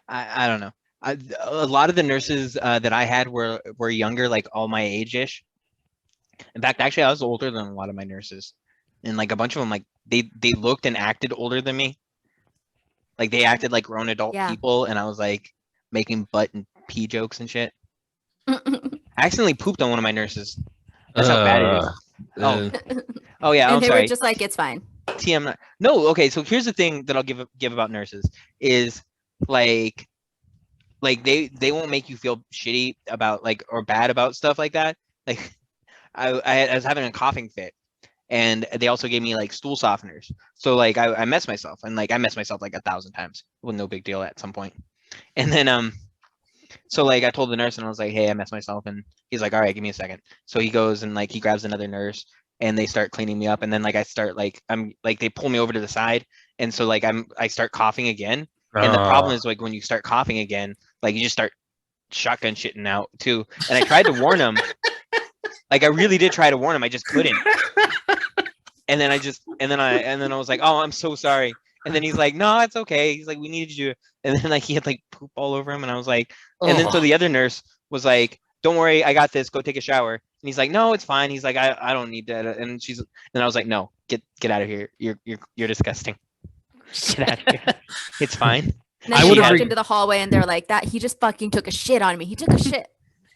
I don't know. A lot of the nurses that I had were younger, like all my age-ish. In fact, actually, I was older than a lot of my nurses. And like a bunch of them, like they looked and acted older than me. Like they acted like grown adult people. And I was like making butt and pee jokes and shit. I accidentally pooped on one of my nurses. That's how bad it is. Oh yeah. And I'm they sorry. were just like, it's fine. TM. No, okay. So here's the thing that I'll give about nurses is like they won't make you feel shitty about like or bad about stuff like that. Like I was having a coughing fit, and they also gave me like stool softeners. So like I messed myself, and like I messed myself like 1,000 times. It was no big deal at some point. And then so like I told the nurse and I was like, hey, I messed myself, and he's like, all right, give me a second. So he goes and like he grabs another nurse and they start cleaning me up, and then like I start like I'm like they pull me over to the side, and so like I start coughing again. And the problem is like when you start coughing again, like you just start shotgun shitting out too. And I tried to warn him. Like I really did try to warn him, I just couldn't. And then I was like, oh, I'm so sorry. And then he's like, no, it's okay. He's like, we needed you. And then like he had like poop all over him, and I was like, and then so the other nurse was like, don't worry, I got this. Go take a shower. And he's like, no, it's fine. He's like, I don't need that. And I was like, no, get out of here. You're disgusting. Get out of here. It's fine. And then they walked into the hallway and they're like, that he just fucking took a shit on me. He took a shit.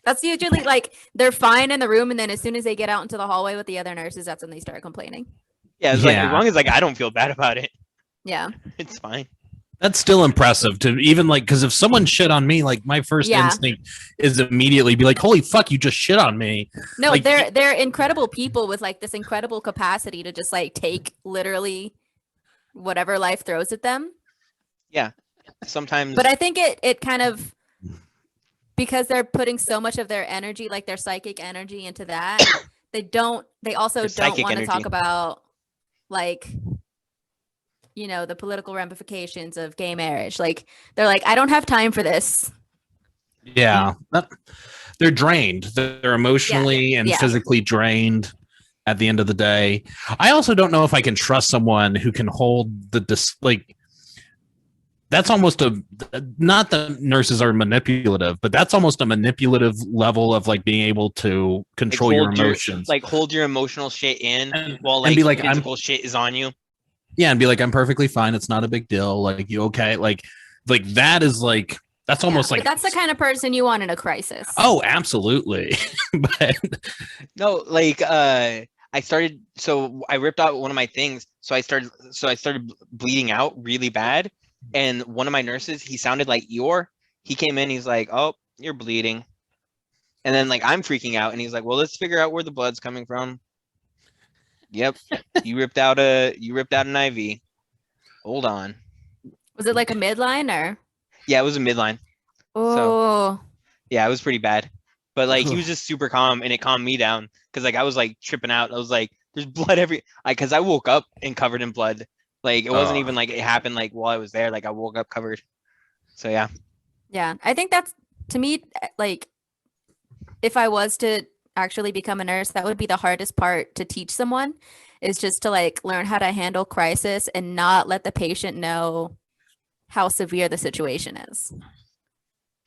That's usually like they're fine in the room, and then as soon as they get out into the hallway with the other nurses, that's when they start complaining. Yeah, it's like as long as like I don't feel bad about it. Yeah, it's fine. That's still impressive to even like, because if someone shit on me, like my first instinct is immediately be like, holy fuck, you just shit on me. No, like, they're incredible people with like this incredible capacity to just like take literally whatever life throws at them. Yeah, sometimes. But I think it kind of, because they're putting so much of their energy, like their psychic energy, into that, they also don't want to talk about like, you know, the political ramifications of gay marriage. Like they're like, I don't have time for this. Yeah, they're drained. They're emotionally and physically drained at the end of the day. I also don't know if I can trust someone who can hold like. That's almost not that nurses are manipulative, but that's almost a manipulative level of like being able to control your emotions. Hold your emotional shit in while like, physical shit is on you. Yeah, and be like, I'm perfectly fine. It's not a big deal. Like, you okay? Like that is like, that's almost like. But that's the kind of person you want in a crisis. Oh, absolutely. But no, like I ripped out one of my things. So I started bleeding out really bad. And one of my nurses, he sounded like Eeyore. He came in, he's like, oh, you're bleeding. And then like I'm freaking out, and he's like, well, let's figure out where the blood's coming from. Yep. You ripped out an IV. Hold on. Was it like a midline or? Yeah, it was a midline. Oh. So, yeah, it was pretty bad. But like he was just super calm, and it calmed me down because like I was like tripping out. I was like, there's blood because I woke up and covered in blood. Like it wasn't even like it happened like while I was there. Like I woke up covered. So yeah. Yeah, I think that's, to me, like, if I was to actually become a nurse, that would be the hardest part to teach someone, is just to like learn how to handle crisis and not let the patient know how severe the situation is.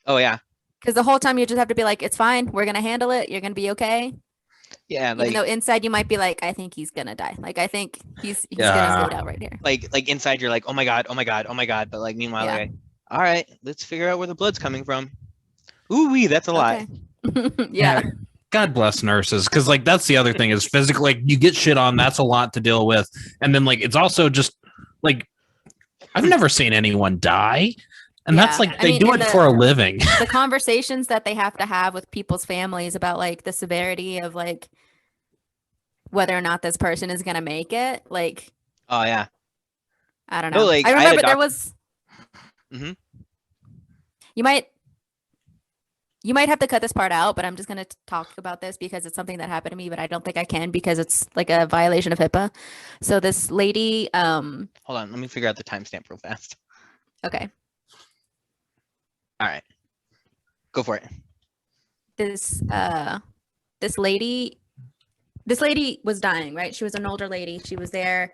Oh yeah. Because the whole time you just have to be like, it's fine, we're gonna handle it, you're gonna be okay. Yeah. Even Like though inside you might be like, I think he's gonna die. Like I think he's gonna Yeah. bleed out right here. like inside you're like, oh my god, oh my god, oh my god. But like meanwhile, Yeah. like, all right, let's figure out where the blood's coming from. Ooh wee, that's a lot. Okay. Yeah. God bless nurses, because like that's the other thing is physically, like you get shit on, that's a lot to deal with, and then like it's also just like I've never seen anyone die, and that's Yeah. like I they mean, do and it for a living. the conversations that they have to have with people's families about like the severity of like whether or not this person is gonna make it. Like, Oh yeah. I don't No, know. like I I had a remember there doc. was, Mhm. you might have to cut this part out, but I'm just gonna talk about this because it's something that happened to me, but I don't think I can because it's like a violation of HIPAA. So this lady, Hold on, let me figure out the timestamp real fast. okay, All right, go for it. this this lady was dying, right? She was an older lady. She was there,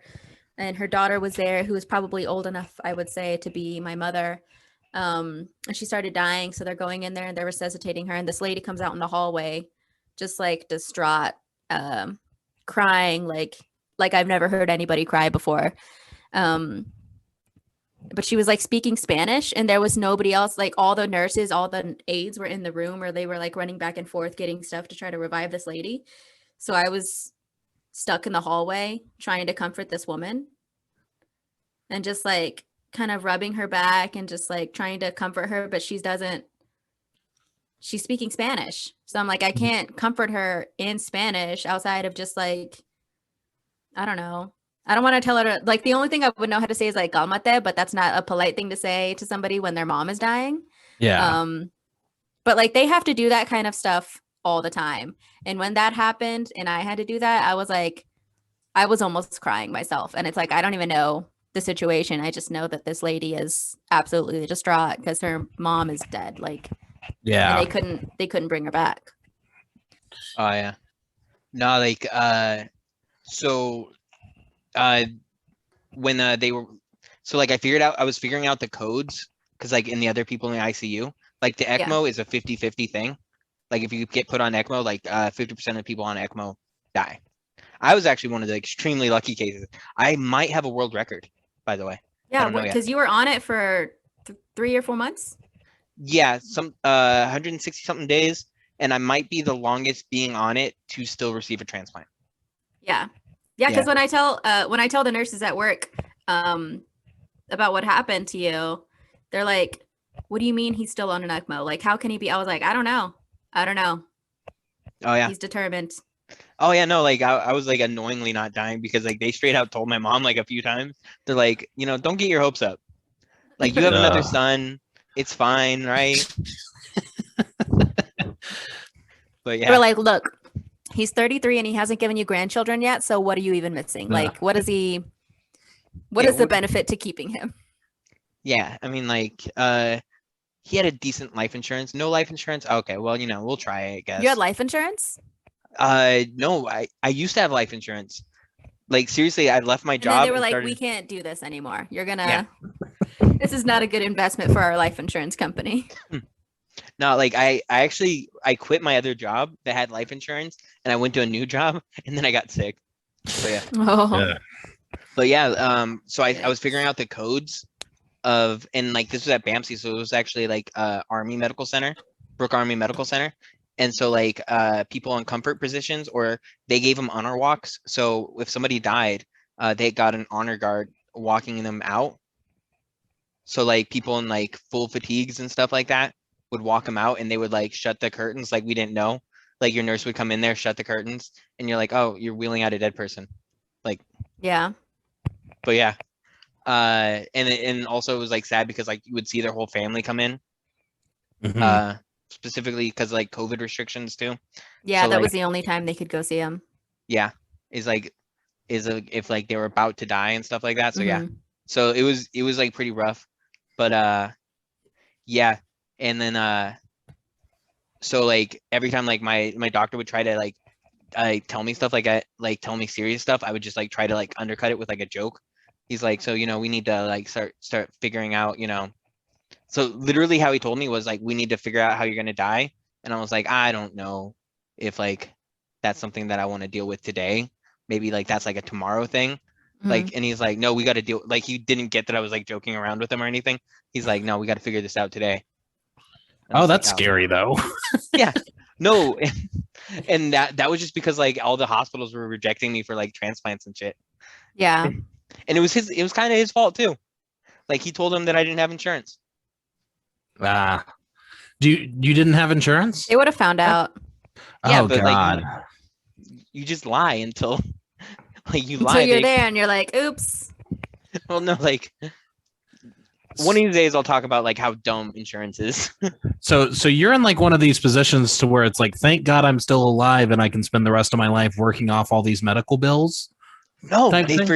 and her daughter was there, who was probably old enough, I would say, to be my mother. And she started dying, so they're going in there and they're resuscitating her. And this lady comes out in the hallway, just like distraught, crying like I've never heard anybody cry before. But she was like speaking Spanish, and there was nobody else. Like all the nurses, all the aides were in the room, or they were like running back and forth getting stuff to try to revive this lady. So I was stuck in the hallway trying to comfort this woman and just like kind of rubbing her back and just like trying to comfort her, but she's speaking Spanish. So I'm like, I can't comfort her in Spanish outside of just like, I don't know. I don't want to tell her to, like, the only thing I would know how to say is like calmate, but that's not a polite thing to say to somebody when their mom is dying. Yeah. But like they have to do that kind of stuff all the time. And when that happened and I had to do that, I was like, I was almost crying myself. And it's like, I don't even know the situation. I just know that this lady is absolutely distraught because her mom is dead. Like, Yeah. and they couldn't bring her back. Oh yeah. No, like so when they were, so like I was figuring out the codes because like in the other people in the ICU, like the ECMO is a 50-50 thing. Like if you get put on ECMO, like 50% of people on ECMO die. I was actually one of the extremely lucky cases. I might have a world record, by the way. Yeah, because you were on it for 3 or 4 months. Yeah, some 160 something days, and I might be the longest being on it to still receive a transplant. Yeah, because when I tell the nurses at work about what happened to you, they're like, "What do you mean he's still on an ECMO? Like, how can he be?" I was like, "I don't know. Oh yeah, he's determined." Oh yeah, no, like I was like annoyingly not dying because like they straight out told my mom like a few times. They're like, don't get your hopes up. Like you have another son, it's fine, right? But yeah, we're like, look, he's 33 and he hasn't given you grandchildren yet. So what are you even missing? Like, what is the benefit to keeping him? Yeah, I mean, like, he had a decent life insurance. No life insurance. Okay, well, we'll try it, I guess. You had life insurance? No, I used to have life insurance. Like seriously, I left my job. And then they were like, we can't do this anymore. You're gonna. This is not a good investment for our life insurance company. No, like I quit my other job that had life insurance, and I went to a new job, and then I got sick. So yeah. Oh. But yeah, so I was figuring out the codes of, and like this was at BAMC, so it was actually like Army Medical Center, Brooke Army Medical Center. And so like people on comfort positions, or they gave them honor walks. So if somebody died, they got an honor guard walking them out. So like people in like full fatigues and stuff like that would walk them out, and they would like shut the curtains like we didn't know. Like your nurse would come in there, shut the curtains, and you're like, oh, you're wheeling out a dead person. Like, yeah. But yeah. And also it was like sad because like you would see their whole family come in. Mhm. Specifically because like COVID restrictions too. Yeah, So, that like, was the only time they could go see him. Yeah, it's like if like they were about to die and stuff like that. So yeah, Mhm. so it was like pretty rough, but yeah, and then so like every time like my doctor would try to like tell me stuff like tell me serious stuff, I would just like try to like undercut it with like a joke. He's like, so we need to like start figuring out. So literally how he told me was like, we need to figure out how you're gonna die. And I was like, I don't know if like that's something that I want to deal with today. Maybe like that's like a tomorrow thing. Like, and he's like, no, we got to deal. Like, he didn't get that I was like joking around with him or anything. He's like, no, we got to figure this out today. And I Oh, was like, that's scary though. yeah, no, and that was just because like all the hospitals were rejecting me for like transplants and shit. Yeah. And it was kind of his fault too. Like he told him that I didn't have insurance. Ah, you didn't have insurance? They would have found out. Yeah, Oh but God. like you just lie until like you Until lie. you're there and you're like, oops. Well, no, like one of these days I'll talk about like how dumb insurance is. So you're in like one of these positions to where it's like, thank God I'm still alive and I can spend the rest of my life working off all these medical bills. No, Type they thing?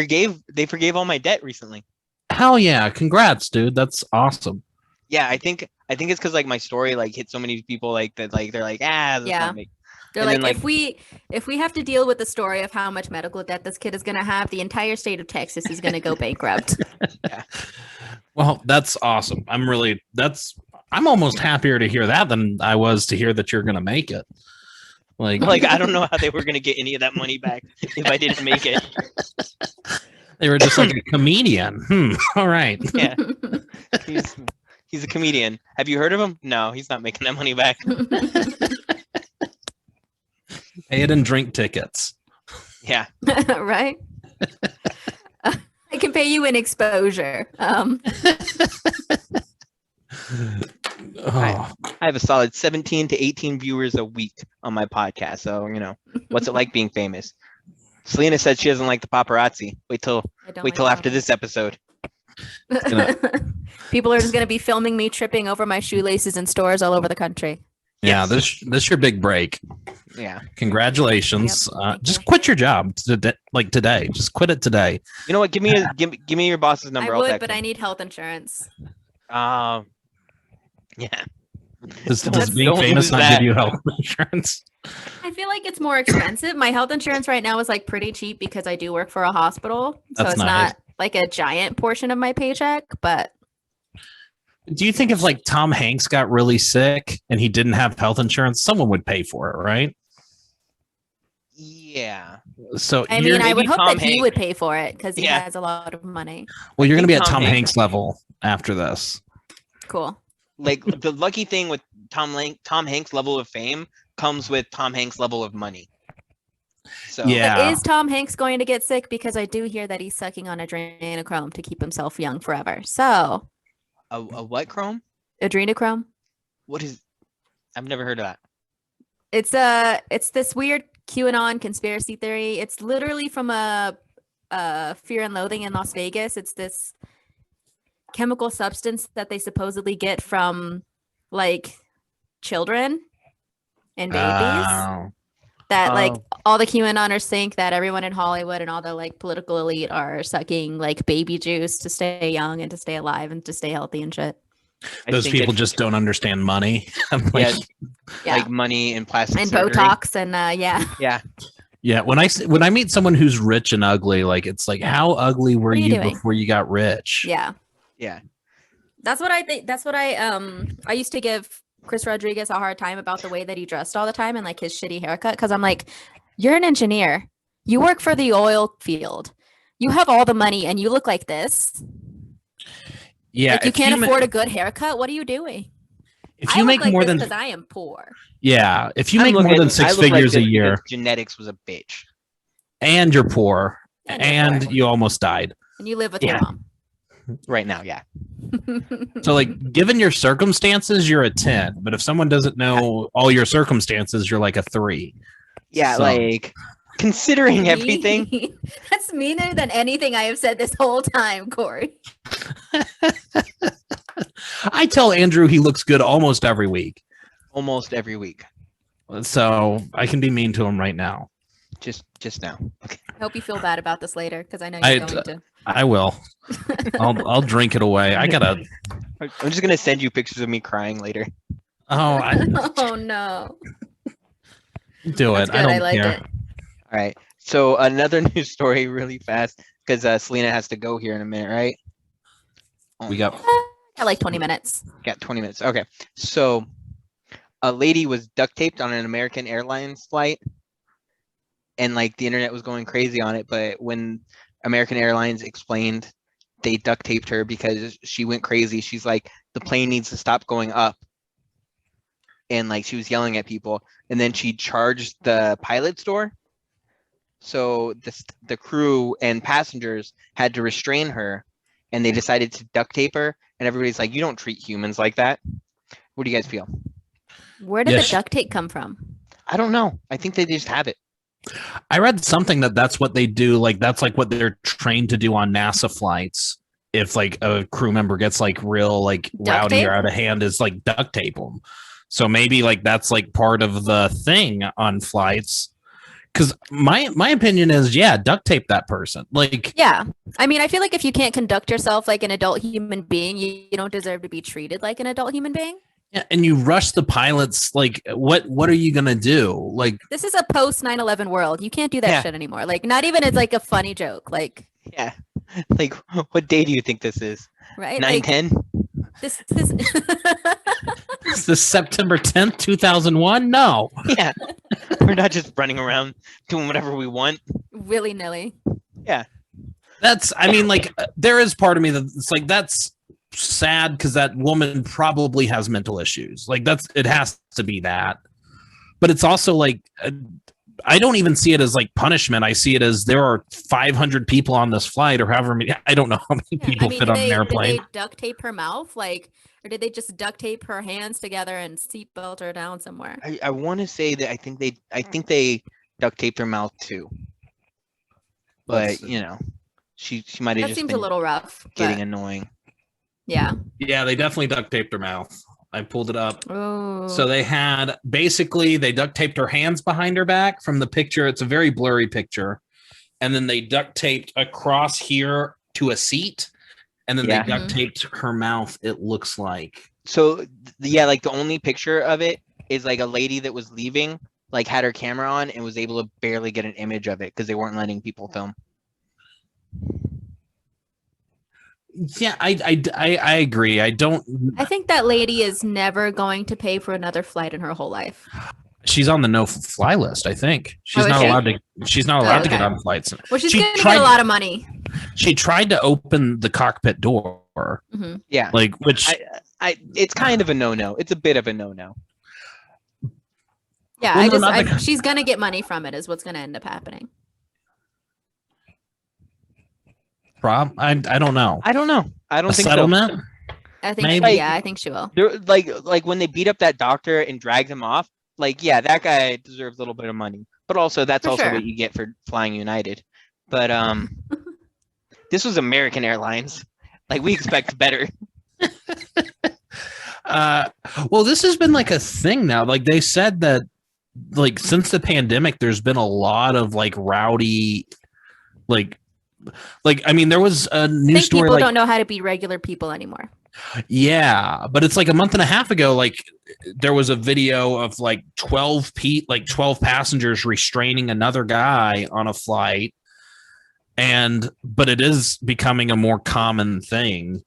forgave all my debt recently. Hell yeah. Congrats, dude. That's awesome. Yeah, I think it's because like my story like hit so many people like that, like they're like, that's Yeah. not me. They're And like, then, if we have to deal with the story of how much medical debt this kid is gonna have, the entire state of Texas is gonna go bankrupt. Yeah. Well, that's awesome. I'm almost happier to hear that than I was to hear that you're gonna make it. Like I don't know how they were gonna get any of that money back if I didn't make it. they were just like a comedian. All right. Yeah, he's a comedian. Have you heard of him? No, he's not making that money back. Pay it in drink tickets. Yeah. Right? I can pay you in exposure. Oh. I have a solid 17 to 18 viewers a week on my podcast. So, what's it like being famous? Selena said she doesn't like the paparazzi. Wait till after this episode. People are just going to be filming me tripping over my shoelaces in stores all over the country. Yeah, Yes. this your big break. Yeah. Congratulations. Yep, Just thank quit your job today. Just quit it today. You know what? Give me your boss's number. I I'll would, text but him. I need health insurance. Yeah. Does Don't being famous lose not that. give you health insurance? I feel like it's more expensive. My health insurance right now is like pretty cheap because I do work for a hospital. So That's it's nice. not like a giant portion of my paycheck, but Do you think if like Tom Hanks got really sick and he didn't have health insurance, someone would pay for it, right? Yeah. So I mean, I would maybe hope Tom that he Hanks- would pay for it because he Yeah. has a lot of money. well, you're going to be think at Tom Tom Hanks- Hanks level after this. Cool. Like the lucky thing with Tom Hanks' level of fame comes with Tom Hanks' level of money. So Yeah. But is Tom Hanks going to get sick? Because I do hear that he's sucking on adrenochrome to keep himself young forever. So a what chrome? adrenochrome. What is? I've never heard of that. It's this weird QAnon conspiracy theory. It's literally from a Fear and Loathing in Las Vegas. It's this chemical substance that they supposedly get from like children and babies. Oh. That like Oh. all the QAnoners think that everyone in Hollywood and all the like political elite are sucking like baby juice to stay young and to stay alive and to stay healthy and shit. I Those think people it's- just don't understand money. I'm like, Yeah. like money and plastic And surgery. Botox and yeah. Yeah. yeah, when I meet someone who's rich and ugly, like it's like, how ugly were What are you you doing? before you got rich? Yeah. Yeah. That's what I think. That's what I used to give Chris Rodriguez a hard time about the way that he dressed all the time and like his shitty haircut. Cause I'm like, you're an engineer. You work for the oil field. You have all the money and you look like this. Yeah, Like you if can't ma- afford a good haircut. What are you doing? if you make more than because I am poor. yeah, if you I'm make more looking- than I six look like figures a this year because genetics was a bitch. and you're poor And you're and poor. you almost died. And you live with Yeah. your mom. Right now, yeah. So like given your circumstances, you're a 10. But if someone doesn't know all your circumstances, you're like a 3. Yeah, So- like considering everything. Mean. That's meaner than anything I have said this whole time, Corey. I tell Andrew he looks good almost every week. Almost every week. So I can be mean to him right now. Just now. Okay. I hope you feel bad about this later because I know I- you're going to. I will. I'll drink it away. I gotta. I'm just gonna send you pictures of me crying later. Oh, I Oh no. do That's it. good. I I don't like care. it. All right. So another news story really fast because Selena has to go here in a minute, right? We got. I like 20 minutes. Got 20 minutes. Okay. So a lady was duct taped on an American Airlines flight, and like the internet was going crazy on it. But when American Airlines explained they duct taped her because she went crazy, she's like, the plane needs to stop going up. And like she was yelling at people, and then she charged the pilot's door. So the crew and passengers had to restrain her, and they decided to duct tape her. And everybody's like, you don't treat humans like that. What do you guys feel? Where did Yes. the duct tape come from? I don't know. I think they just have it. I read something that's what they do. Like that's like what they're trained to do on NASA flights. If like a crew member gets like real like rowdy tape? or out of hand, is like duct tape them. So maybe like that's like part of the thing on flights. Because my opinion is, yeah, duct tape that person. Like, Yeah. I mean, I feel like if you can't conduct yourself like an adult human being, you don't deserve to be treated like an adult human being. yeah, and you rush the pilots. Like, what are you gonna do? Like, This is a post 9/11 world. You can't do that Yeah. shit anymore. Like, not even as like a funny joke. Like, Yeah. Like, what day do you think this is? right? 9/10? This is this September 10th, 2001? No. Yeah. We're not just running around doing whatever we want. willy-nilly. That's, I mean, like, there is part of me that's like, that's sad because that woman probably has mental issues. Like, it has to be that. But it's also like, I don't even see it as like punishment. I see it as there are 500 people on this flight or however many, I don't know how many Yeah, people I mean, fit on an did airplane. they duct tape her mouth? Like, or did they just duct tape her hands together and seatbelt her down somewhere? I want to say that I think they duct taped her mouth too. But Let's- you know, she might have That just seems been a little rough. getting But annoying. yeah. Yeah, they definitely duct taped her mouth. I pulled it up. Oh. So they had basically they duct taped her hands behind her back from the picture. It's a very blurry picture. And then they duct taped across here to a seat. And then Yeah. they duct taped her mouth, it looks like. So yeah, like the only picture of it is like a lady that was leaving, like had her camera on and was able to barely get an image of it because they weren't letting people film. Yeah, I agree. I think that lady is never going to pay for another flight in her whole life. she's on the no-fly list, I think. She's Oh, is not she? allowed to she's not allowed to get okay. on flights. Well, she's She going to tried- get a lot of money. She tried to open the cockpit door. hmm Yeah. Like which It's kind of a no-no. It's a bit of a no-no. Yeah, Well, no, not the- she's going to get money from it is what's going to end up happening. I don't know. I don't know. I don't A think so. settlement? I think, Maybe. yeah, I think she will. They're like when they beat up that doctor and dragged him off, like, yeah, that guy deserves a little bit of money. But also that's For also sure. what you get for flying United. But this was American Airlines. Like, we expect better. Well, this has been like a thing now. Like they said that like since the pandemic, there's been a lot of like rowdy, like I mean, there was a I news think story people like don't know how to be regular people anymore. yeah, but it's like a month and a half ago. Like there was a video of like 12 passengers restraining another guy on a flight, but it is becoming a more common thing.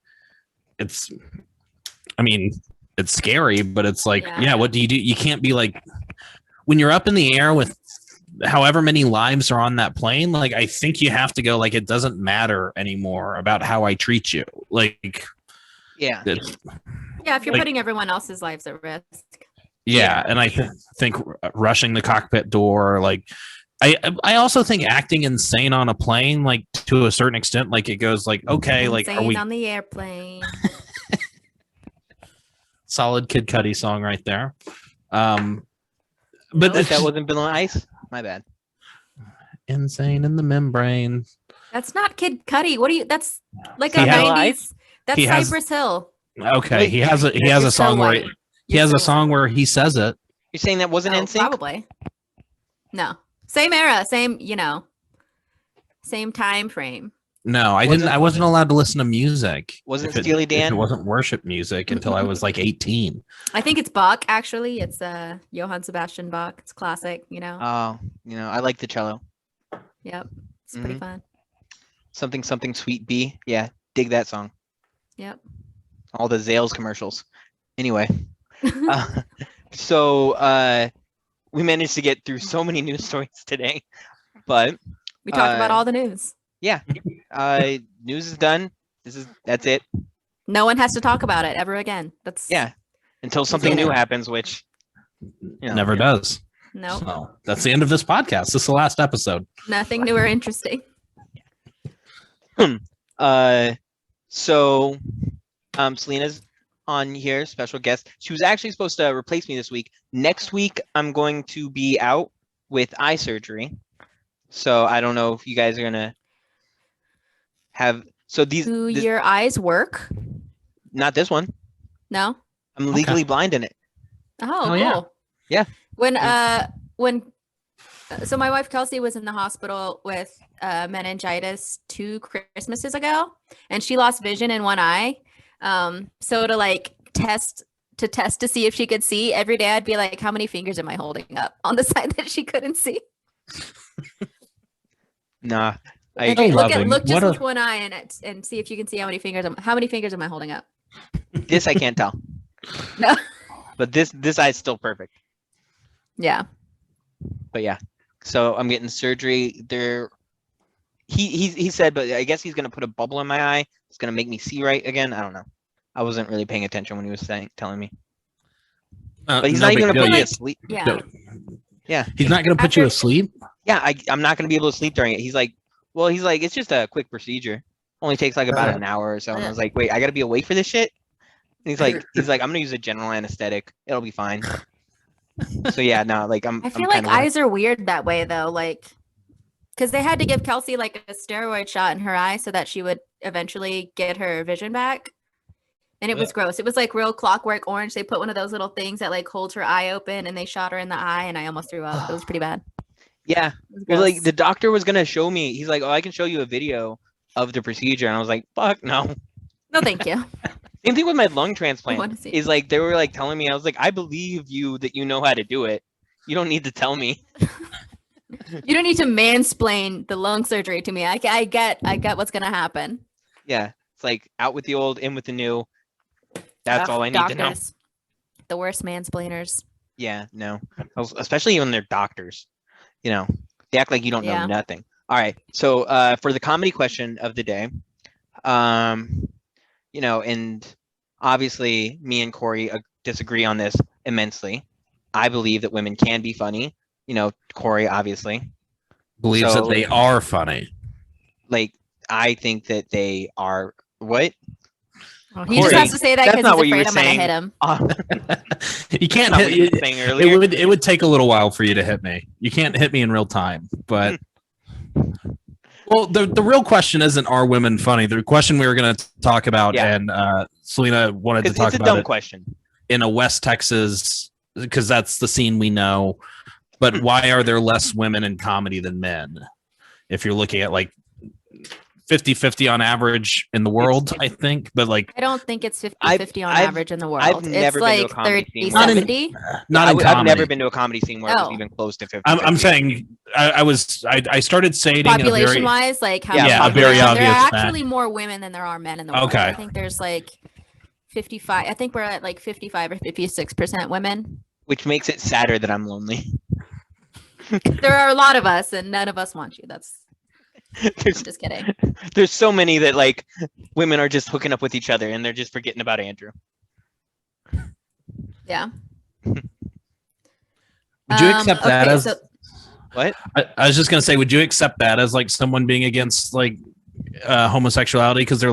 I mean, it's scary, but it's like, Yeah. what do? You can't be like when you're up in the air with however many lives are on that plane. Like, I think you have to go like, it doesn't matter anymore about how I treat you. Like, Yeah. Yeah, if you're Like- putting everyone else's lives at risk. yeah. And I think rushing the cockpit door, like, I also think acting insane on a plane, like to a certain extent, like it goes like, okay, like, are Insane we on the airplane? solid Kid Cudi song right there? But But it's that wasn't Vanilla Ice? My bad. insane in the membrane. That's not Kid Cudi. What do you? That's like He a has- 90s. That's he has- Cypress Hill. Okay, Wait, he has a You're so song where white. he You're has so a song where he says it. You're saying that wasn't white. NSYNC? Probably. No, Same era, same, same time frame. No, I didn't. I wasn't allowed to listen to music. Wasn't if Steely Dan? If it wasn't worship music until I was like 18. I think it's Bach, actually. It's Johann Sebastian Bach. It's classic, Oh, I like the cello. Yep. It's pretty fun. Something sweet bee. Yeah, dig that song. Yep. All the Zales commercials. Anyway, so we managed to get through so many news stories today, but we talked about all the news. Yeah, news is done. That's it. No one has to talk about it ever again. Until something new happens, which never does. No. So that's the end of this podcast. This is the last episode. Nothing new or interesting. So Selena's on here, special guest. She was actually supposed to replace me this week. Next week, I'm going to be out with eye surgery. So I don't know if you guys are gonna have. So Do your eyes work? Not this one. No. I'm legally blind in it. Oh, cool. Yeah. So my wife Kelsey was in the hospital with meningitis 2 Christmases ago, and she lost vision in one eye. So to test to see if she could see, every day I'd be like, how many fingers am I holding up on the side that she couldn't see? Nah. Look just with one eye and see if you can see how many fingers am I holding up? This I can't tell. No. But this eye is still perfect. Yeah. But yeah. So I'm getting surgery. He said, but I guess he's gonna put a bubble in my eye. It's gonna make me see right again. I don't know. I wasn't really paying attention when he was telling me. But he's not even gonna put me asleep. Yeah. Yeah. He's not gonna put you asleep? Yeah, I'm not gonna be able to sleep during it. He's like, it's just a quick procedure. Only takes like about an hour or so. And I was like, wait, I gotta be awake for this shit? And he's like, I'm gonna use a general anesthetic. It'll be fine. So yeah, no, I feel like eyes are weird that way though, because they had to give Kelsey a steroid shot in her eye so that she would eventually get her vision back. And it was gross. It was like real Clockwork Orange. They put one of those little things that holds her eye open, and they shot her in the eye, and I almost threw up. It was pretty bad. Yeah. Well, the doctor was gonna show me. He's like, oh, I can show you a video of the procedure, and I was like, fuck no. No, thank you. Same thing with my lung transplant. Is they were telling me, I was like, I believe you that you know how to do it. You don't need to tell me. You don't need to mansplain the lung surgery to me. I get what's gonna happen. Yeah, it's out with the old, in with the new. That's all I need to know. The worst mansplainers. Yeah, no, especially when they're doctors. They act like you don't know nothing. All right, so for the comedy question of the day, and obviously me and Corey disagree on this immensely. I believe that women can be funny. Corey obviously believes that they are funny. I think that they are what? Well, he just has to say that because he's afraid I'm gonna hit him. You can't hit. It would take a little while for you to hit me. You can't hit me in real time, but. Well, the real question isn't, are women funny? The question we were going to talk about, and Selena wanted to talk about it. It's a dumb question. In a West Texas, because that's the scene we know. But why are there less women in comedy than men? If you're looking at 50-50 on average in the world, I think. But I don't think it's 50-50 on average in the world. I've never been to a comedy 30-70. I've never been to a comedy scene where it was even close to 50. I'm saying I started saying population wise, a very obvious. There are actually more women than there are men in the world. Okay. I think there's 55. I think we're at 55 or 56% women. Which makes it sadder that I'm lonely. There are a lot of us, and none of us want you. I'm just kidding. There's so many that women are just hooking up with each other and they're just forgetting about Andrew. Yeah. Would you accept that as what? I was just gonna say, would you accept that as someone being against homosexuality? Because they're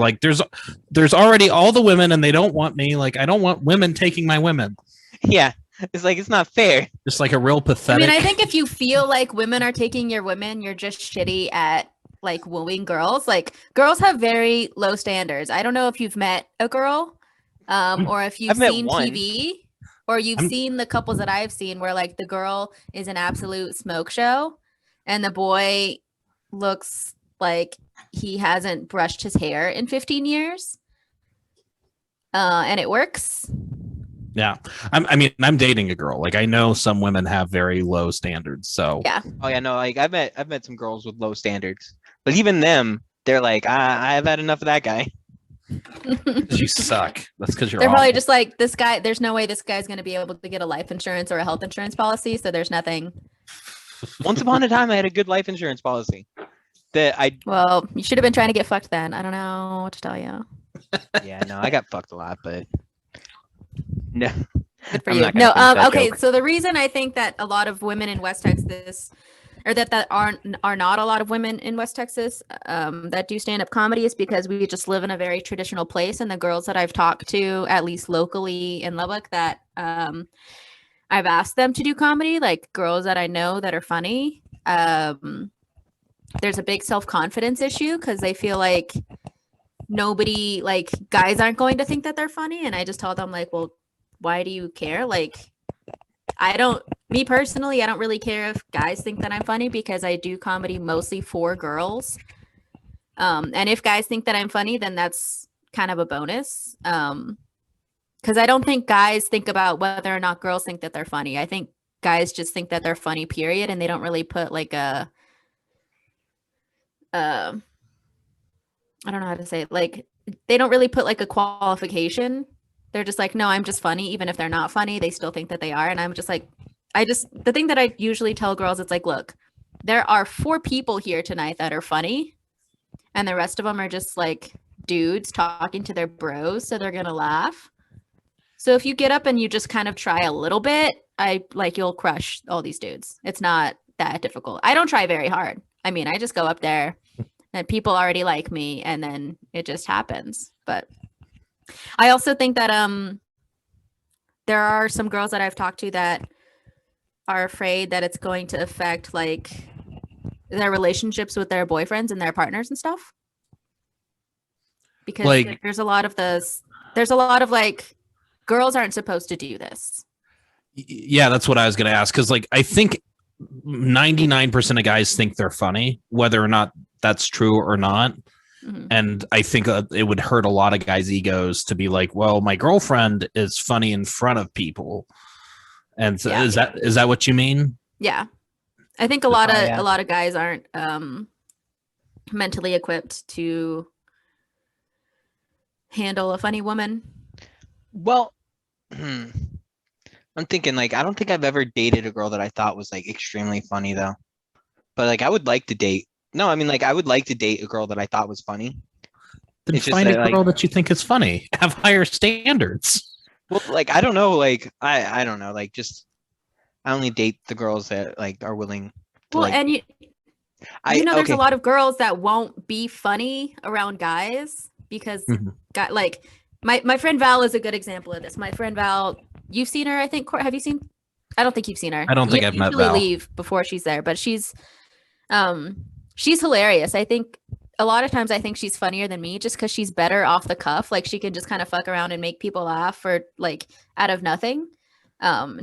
there's already all the women and they don't want me. I don't want women taking my women. Yeah. It's it's not fair. Just a real pathetic. I think if you feel like women are taking your women, you're just shitty at wooing girls. Girls have very low standards. I don't know if you've met a girl, or if you've seen TV, or you've seen the couples that I've seen where the girl is an absolute smoke show. and the boy looks like he hasn't brushed his hair in 15 years. And it works. Yeah. I mean, I'm dating a girl. Like, I know some women have very low standards. So Yeah. Oh yeah, no, like I've met some girls with low standards, but even them, they're like, I've had enough of that guy. you suck. That's because you're They're probably awful. just like, this guy, there's no way this guy's going to be able to get a life insurance or a health insurance policy. So there's nothing. Once upon a time, I had a good life insurance policy. Well, you should have been trying to get fucked then. I don't know what to tell you. Yeah, no, I got fucked a lot, but no. Good for I'm you. not gonna No, finish that okay. joke. So the reason I think that a lot of women in West Texas, or that are not a lot of women in West Texas that do stand up comedy, is because we just live in a very traditional place, and the girls that I've talked to, at least locally in Lubbock, that I've asked them to do comedy, like girls that I know that are funny. There's a big self-confidence issue because they feel like nobody, like guys aren't going to think that they're funny. And I just told them, like, well, why do you care? Like, me personally, I don't really care if guys think that I'm funny because I do comedy mostly for girls. And if guys think that I'm funny, then that's kind of a bonus. Because I don't think guys think about whether or not girls think that they're funny. I think guys just think that they're funny, period. And they don't really put like I don't know how to say it. Like, they don't really put like a qualification. They're just like, no, I'm just funny. Even if they're not funny, they still think that they are. And I'm just like, the thing that I usually tell girls, it's like, look, there are 4 people here tonight that are funny. And the rest of them are just like dudes talking to their bros. So they're going to laugh. So if you get up and you just kind of try a little bit, you'll crush all these dudes. It's not that difficult. I don't try very hard. I mean, I just go up there and people already like me and then it just happens. But I also think that there are some girls that I've talked to that are afraid that it's going to affect like their relationships with their boyfriends and their partners and stuff. Because Like- there's a lot of like girls aren't supposed to do this. Yeah, that's what I was going to ask. Because, like, I think 99% of guys think they're funny, whether or not that's true or not. Mhm. And I think it would hurt a lot of guys' egos to be like, well, my girlfriend is funny in front of people. And so Yeah. is that what you mean? Yeah. I think a lot yeah. of guys aren't mentally equipped to handle a funny woman. Well, I'm thinking like I don't think I've ever dated a girl that I thought was like extremely funny though. But like I would like to date. No, I mean like I would like to date a girl that I thought was funny. Then It's just find a that, girl like- that you think is funny. Have higher standards. Well, like I don't know, like I don't know, like just I only date the girls that like are willing to Well, like and you know, there's a lot of girls that won't be funny around guys because Mhm. like my friend Val is a good example of this. My friend Val, you've seen her, I think. Have you seen? I don't think you've seen her. I don't think You I've met usually Val. leave before she's there, but she's hilarious. I think a lot of times I think she's funnier than me just because she's better off the cuff. Like she can just kind of fuck around and make people laugh for like out of nothing.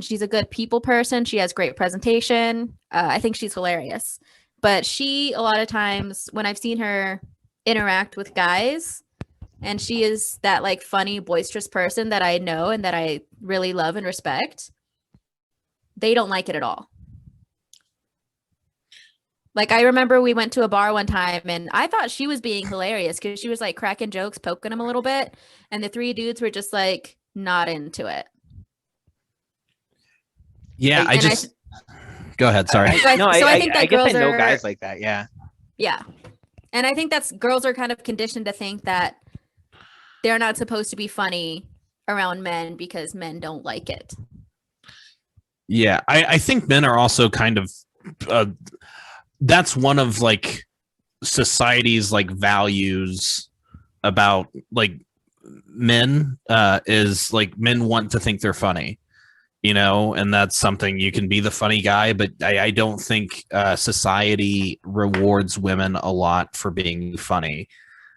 She's a good people person. She has great presentation. I think she's hilarious. But she, a lot of times when I've seen her interact with guys, and she is that like funny, boisterous person that I know and that I really love and respect, they don't like it at all. Like I remember we went to a bar one time and I thought she was being hilarious because she was like cracking jokes, poking him a little bit. And the 3 dudes were just like not into it. Yeah, And go ahead. Sorry. So I think that I guess girls I know are- guys like that. Yeah. Yeah. And I think that's girls are kind of conditioned to think that they're not supposed to be funny around men because men don't like it. Yeah, I think men are also kind of that's one of like society's like values about like men is like men want to think they're funny, you know, and that's something you can be the funny guy, but I don't think society rewards women a lot for being funny.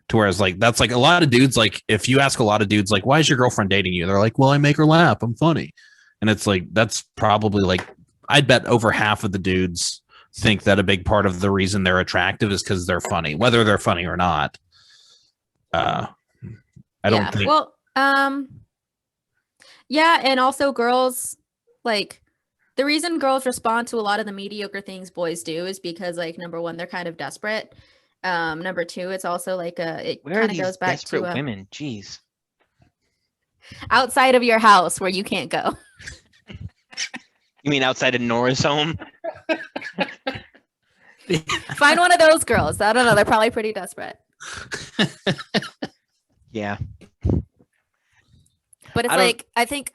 To whereas like that's like a lot of dudes, like if you ask a lot of dudes like, why is your girlfriend dating you? They're like, well, I make her laugh, I'm funny. And it's like that's probably like I'd bet over half of the dudes think that a big part of the reason they're attractive is because they're funny, whether they're funny or not. I don't think. Well, yeah, and also girls, like, the reason girls respond to a lot of the mediocre things boys do is because, like, number one, they're kind of desperate. Number two, it's also like it Where are kind of these goes back desperate to women? Jeez. outside of your house where you can't go. You mean outside of Nora's home? Find one of those girls. I don't know. They're probably pretty desperate. Yeah. But it's I don't- like, I think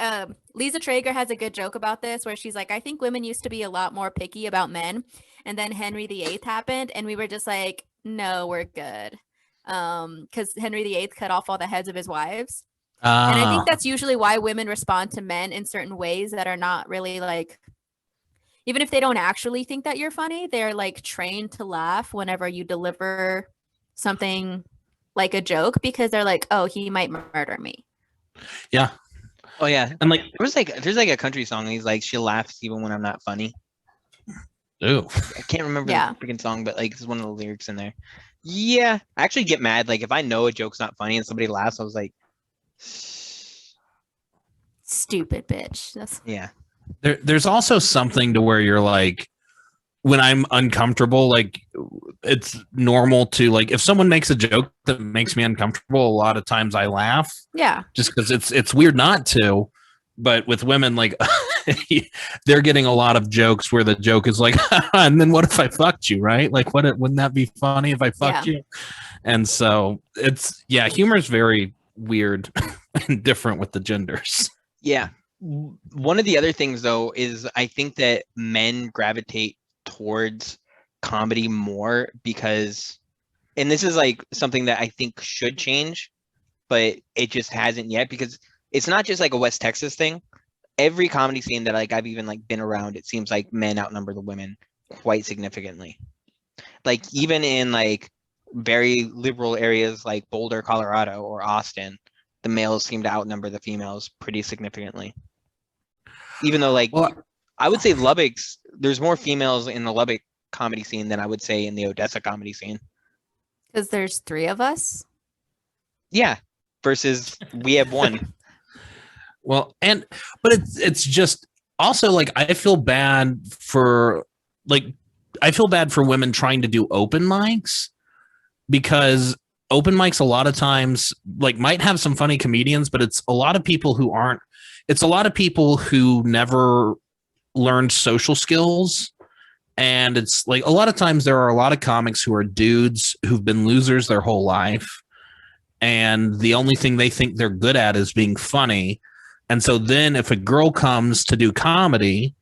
Lisa Traeger has a good joke about this where she's like, I think women used to be a lot more picky about men. And then Henry VIII happened. And we were just like, no, we're good. Because Henry VIII cut off all the heads of his wives. And I think that's usually why women respond to men in certain ways that are not really like, even if they don't actually think that you're funny, they're like trained to laugh whenever you deliver something like a joke because they're like, oh, he might murder me. Yeah. Oh yeah. And like, there's like a country song and he's like, she laughs even when I'm not funny. ooh. I can't remember Yeah. the freaking song, but like it's one of the lyrics in there. Yeah. I actually get mad. Like if I know a joke's not funny and somebody laughs, I was like, Stupid bitch. That's yeah. There's also something to where you're like, when I'm uncomfortable, like it's normal to like, if someone makes a joke that makes me uncomfortable, a lot of times I laugh yeah. just because it's weird not to. But with women, like they're getting a lot of jokes where the joke is like, and then what if I fucked you, right? Like, wouldn't that be funny if I fucked you? And so humor is very weird and different with the genders. Yeah. One of the other things though is I think that men gravitate towards comedy more because, and this is like something that I think should change, but it just hasn't yet because it's not just like a West Texas thing. Every comedy scene that like I've even like been around, it seems like men outnumber the women quite significantly. Like even in like very liberal areas like Boulder, Colorado or Austin, the males seem to outnumber the females pretty significantly. Even though like I would say Lubbock's, there's more females in the Lubbock comedy scene than I would say in the Odessa comedy scene. Because there's 3 of us. Yeah. Versus we have 1. Well, but it's just also like I feel bad for women trying to do open mics because open mics a lot of times like might have some funny comedians, but it's a lot of people who never learned social skills. And it's like a lot of times there are a lot of comics who are dudes who've been losers their whole life. And the only thing they think they're good at is being funny. And so then if a girl comes to do comedy,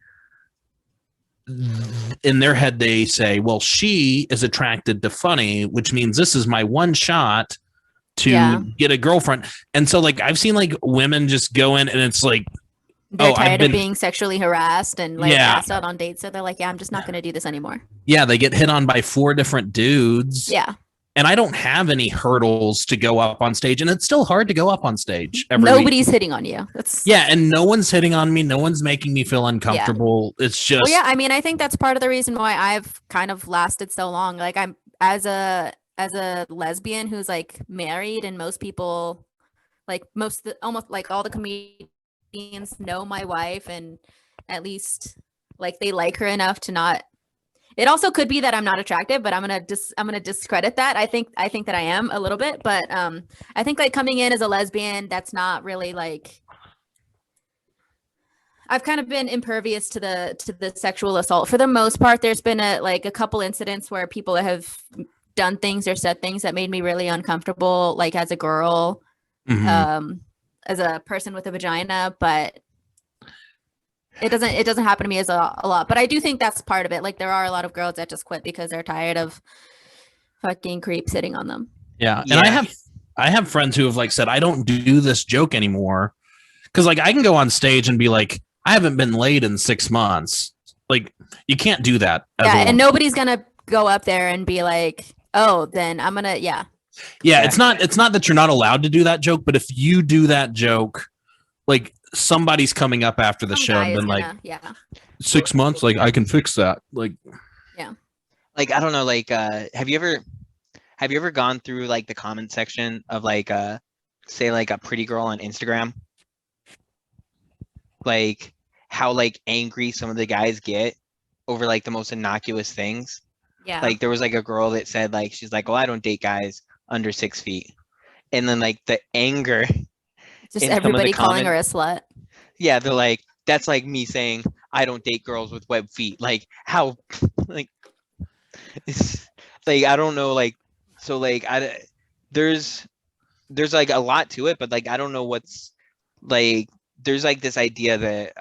in their head they say, well, she is attracted to funny, which means this is my one shot to get a girlfriend. And so like I've seen like women just go in and it's like they're tired of being sexually harassed and like asked out on dates. So they're like, yeah, I'm just not going to do this anymore. Yeah, they get hit on by 4 different dudes. Yeah. And I don't have any hurdles to go up on stage. And it's still hard to go up on stage. Nobody's hitting on you. And no one's hitting on me. No one's making me feel uncomfortable. Yeah. It's just... Well, yeah, I mean, I think that's part of the reason why I've kind of lasted so long. Like I'm as a lesbian who's like married and most people, like almost like all the comedians know my wife and at least like they like her enough to not... It also could be that I'm not attractive, but I'm gonna discredit that. I think that I am a little bit, but I think like coming in as a lesbian, that's not really like... I've kind of been impervious to the sexual assault for the most part. There's been a couple incidents where people have done things or said things that made me really uncomfortable, like as a girl, as a person with a vagina, but it doesn't happen to me as a lot. But I do think that's part of it. Like there are a lot of girls that just quit because they're tired of fucking creeps sitting on them. Yeah. And I have friends who have like said, I don't do this joke anymore. Cause like I can go on stage and be like, I haven't been laid in 6 months. Like you can't do that. And nobody's going to go up there and be like, oh, then I'm going to, yeah. Yeah. It's not that you're not allowed to do that joke, but if you do that joke, like somebody's coming up after the show and been like, 6 months, like I can fix that. Like, yeah. like I don't know, like have you ever gone through like the comment section of like say like a pretty girl on Instagram? Like how like angry some of the guys get over like the most innocuous things. Yeah. Like there was like a girl that said like she's like, "Oh, I don't date guys under 6 feet," and then like the anger Just in some of the everybody calling her comments, a slut. yeah, they're like, that's like me saying I don't date girls with web feet. Like how, like, it's like I don't know, like, so like there's like a lot to it, but like I don't know what's like. There's like this idea that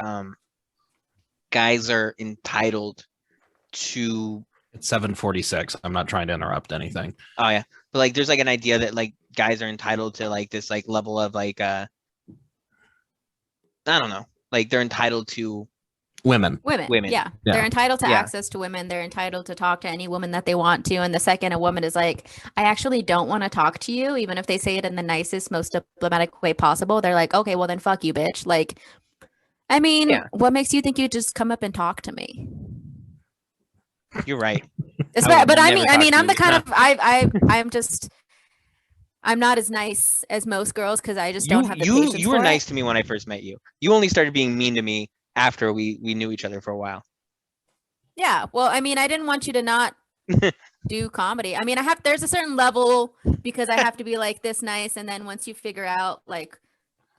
guys are entitled to. It's 7:46. I'm not trying to interrupt anything. Oh yeah, but like there's like an idea that like guys are entitled to like this like level of like I don't know, like they're entitled to Women. Women. Yeah. Yeah. They're entitled to Yeah. access to women. They're entitled to talk to any woman that they want to. And the second a woman is like, I actually don't want to talk to you, even if they say it in the nicest, most diplomatic way possible, they're like, okay, well then fuck you, bitch. Like, I mean, Yeah. what makes you think you just come up and talk to me? You're right. It's I bad, would but I never mean, talk to I'm you. the kind of I'm not as nice as most girls because I just don't have the patience You were for it. nice to me when I first met you. You only started being mean to me after we knew each other for a while. Yeah. Well, I mean, I didn't want you to not do comedy. I mean, there's a certain level because I have to be like this nice. And then once you figure out like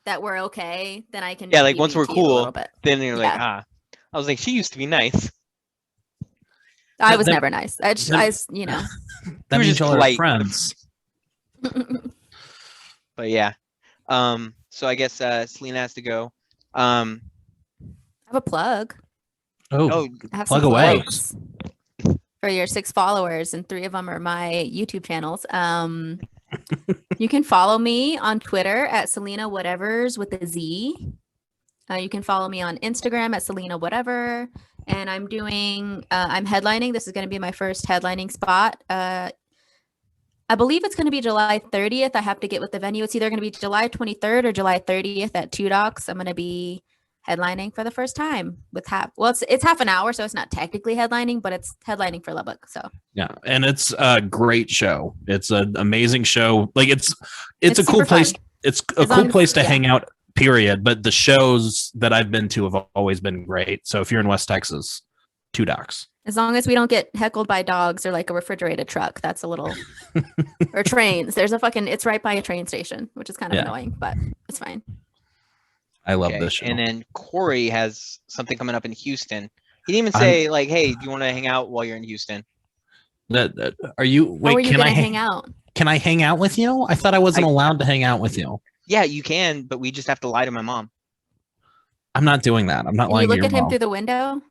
that we're okay, then I can Yeah, like be once mean we're to you a cool, little bit. then you're like, Yeah. I was like, she used to be nice. I was That- never nice. You know. That were means just y'all are polite. friends. But yeah. So I guess Selena has to go. I have a plug. Oh, I have Plug some away. plugs for your 6 followers, and 3 of them are my YouTube channels. You can follow me on Twitter at Selena Whatevers with a Z. You can follow me on Instagram at Selena Whatever. And I'm headlining. This is going to be my first headlining spot. I believe it's going to be July 30th. I have to get with the venue. It's either going to be July 23rd or July 30th at Two Docs. I'm going to be headlining for the first time with it's half an hour, so it's not technically headlining, but it's headlining for Lubbock. So Yeah, and it's a great show. It's an amazing show. Like it's a cool super place. fun. It's a As cool long as- place to yeah. hang out. Period. But the shows that I've been to have always been great. So if you're in West Texas, Two Docs. As long as we don't get heckled by dogs or like a refrigerated truck, that's a little or trains. It's right by a train station, which is kind of Yeah. annoying, but it's fine. I love Okay, this show. and then Corey has something coming up in Houston. He didn't even say like, "Hey, do you want to hang out while you're in Houston?" Are you? How are Wait, you can gonna I hang out? Can I hang out with you? I thought I wasn't allowed to hang out with you. Yeah, you can, but we just have to lie to my mom. I'm not doing that. I'm not Can you lying to look your at him mom. through the window?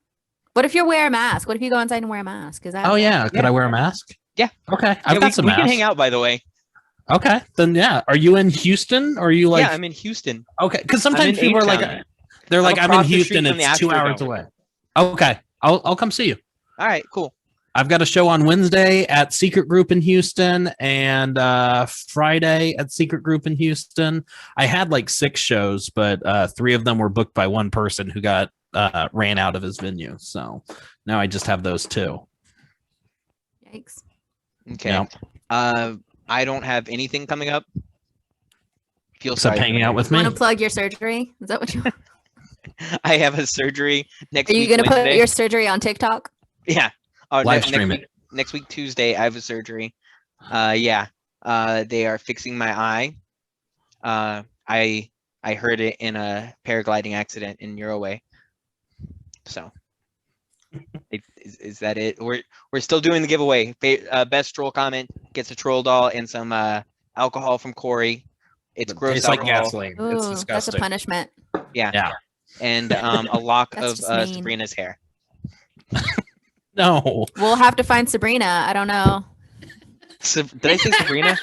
What if you wear a mask? What if you go inside and wear a mask? Is that Oh yeah, could Yeah. I wear a mask? Yeah. Okay, I've Yeah, got some we masks. can hang out, by the way. Okay, then yeah. Are you in Houston? Or are you like? Yeah, I'm in Houston. Okay, because I'm sometimes in people are H-Town. like, they're like, I'm in across the street Houston. from the It's 2 hours Astrodome. away. Okay, I'll come see you. All right, cool. I've got a show on Wednesday at Secret Group in Houston and Friday at Secret Group in Houston. I had like 6 shows, but 3 of them were booked by one person who got ran out of his venue. So now I just have those 2. Yikes. Okay. Yeah. I don't have anything coming up. Feel Except sorry for hanging me. out with me. Want to plug your surgery? Is that what you want? I have a surgery next Are you week. going to put Wednesday. your surgery on TikTok? Yeah. Oh, Live stream it. Next week Tuesday, I have a surgery. Yeah. They are fixing my eye. I heard it in a paragliding accident in Norway. So, is that it? We're still doing the giveaway. Best troll comment gets a troll doll and some alcohol from Corey. It's gross Tastes like alcohol. gasoline. It's Ooh, that's a disgusting. punishment. Yeah. And a lock That's of just mean. Sabrina's hair. No. We'll have to find Sabrina. I don't know. Did I say Sabrina?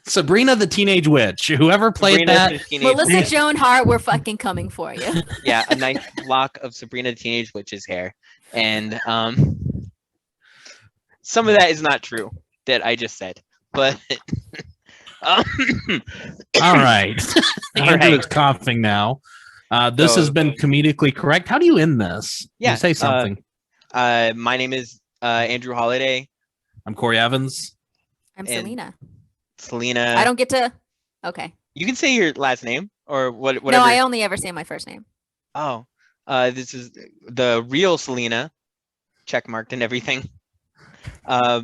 Sabrina the Teenage Witch. Whoever played Sabrina that. the Teenage Melissa Witch. Joan Hart, we're fucking coming for you. Yeah, a nice lock of Sabrina the Teenage Witch's hair. And some of that is not true that I just said. But All right. All Andrew right. is coughing now. This So- has been comedically correct. How do you end this? Yeah, You say something. My name is Andrew Holiday. I'm Corey Evans. I'm And Selena. Selena. I don't get to. Okay. You can say your last name or whatever. No, I only ever say my first name. Oh, this is the real Selena, checkmarked and everything.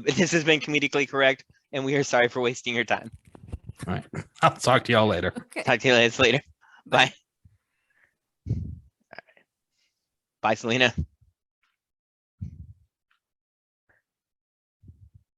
This has been Comedically Correct, and we are sorry for wasting your time. All right. I'll talk to y'all later. Okay. Talk to you guys later. Bye. Bye, Selena.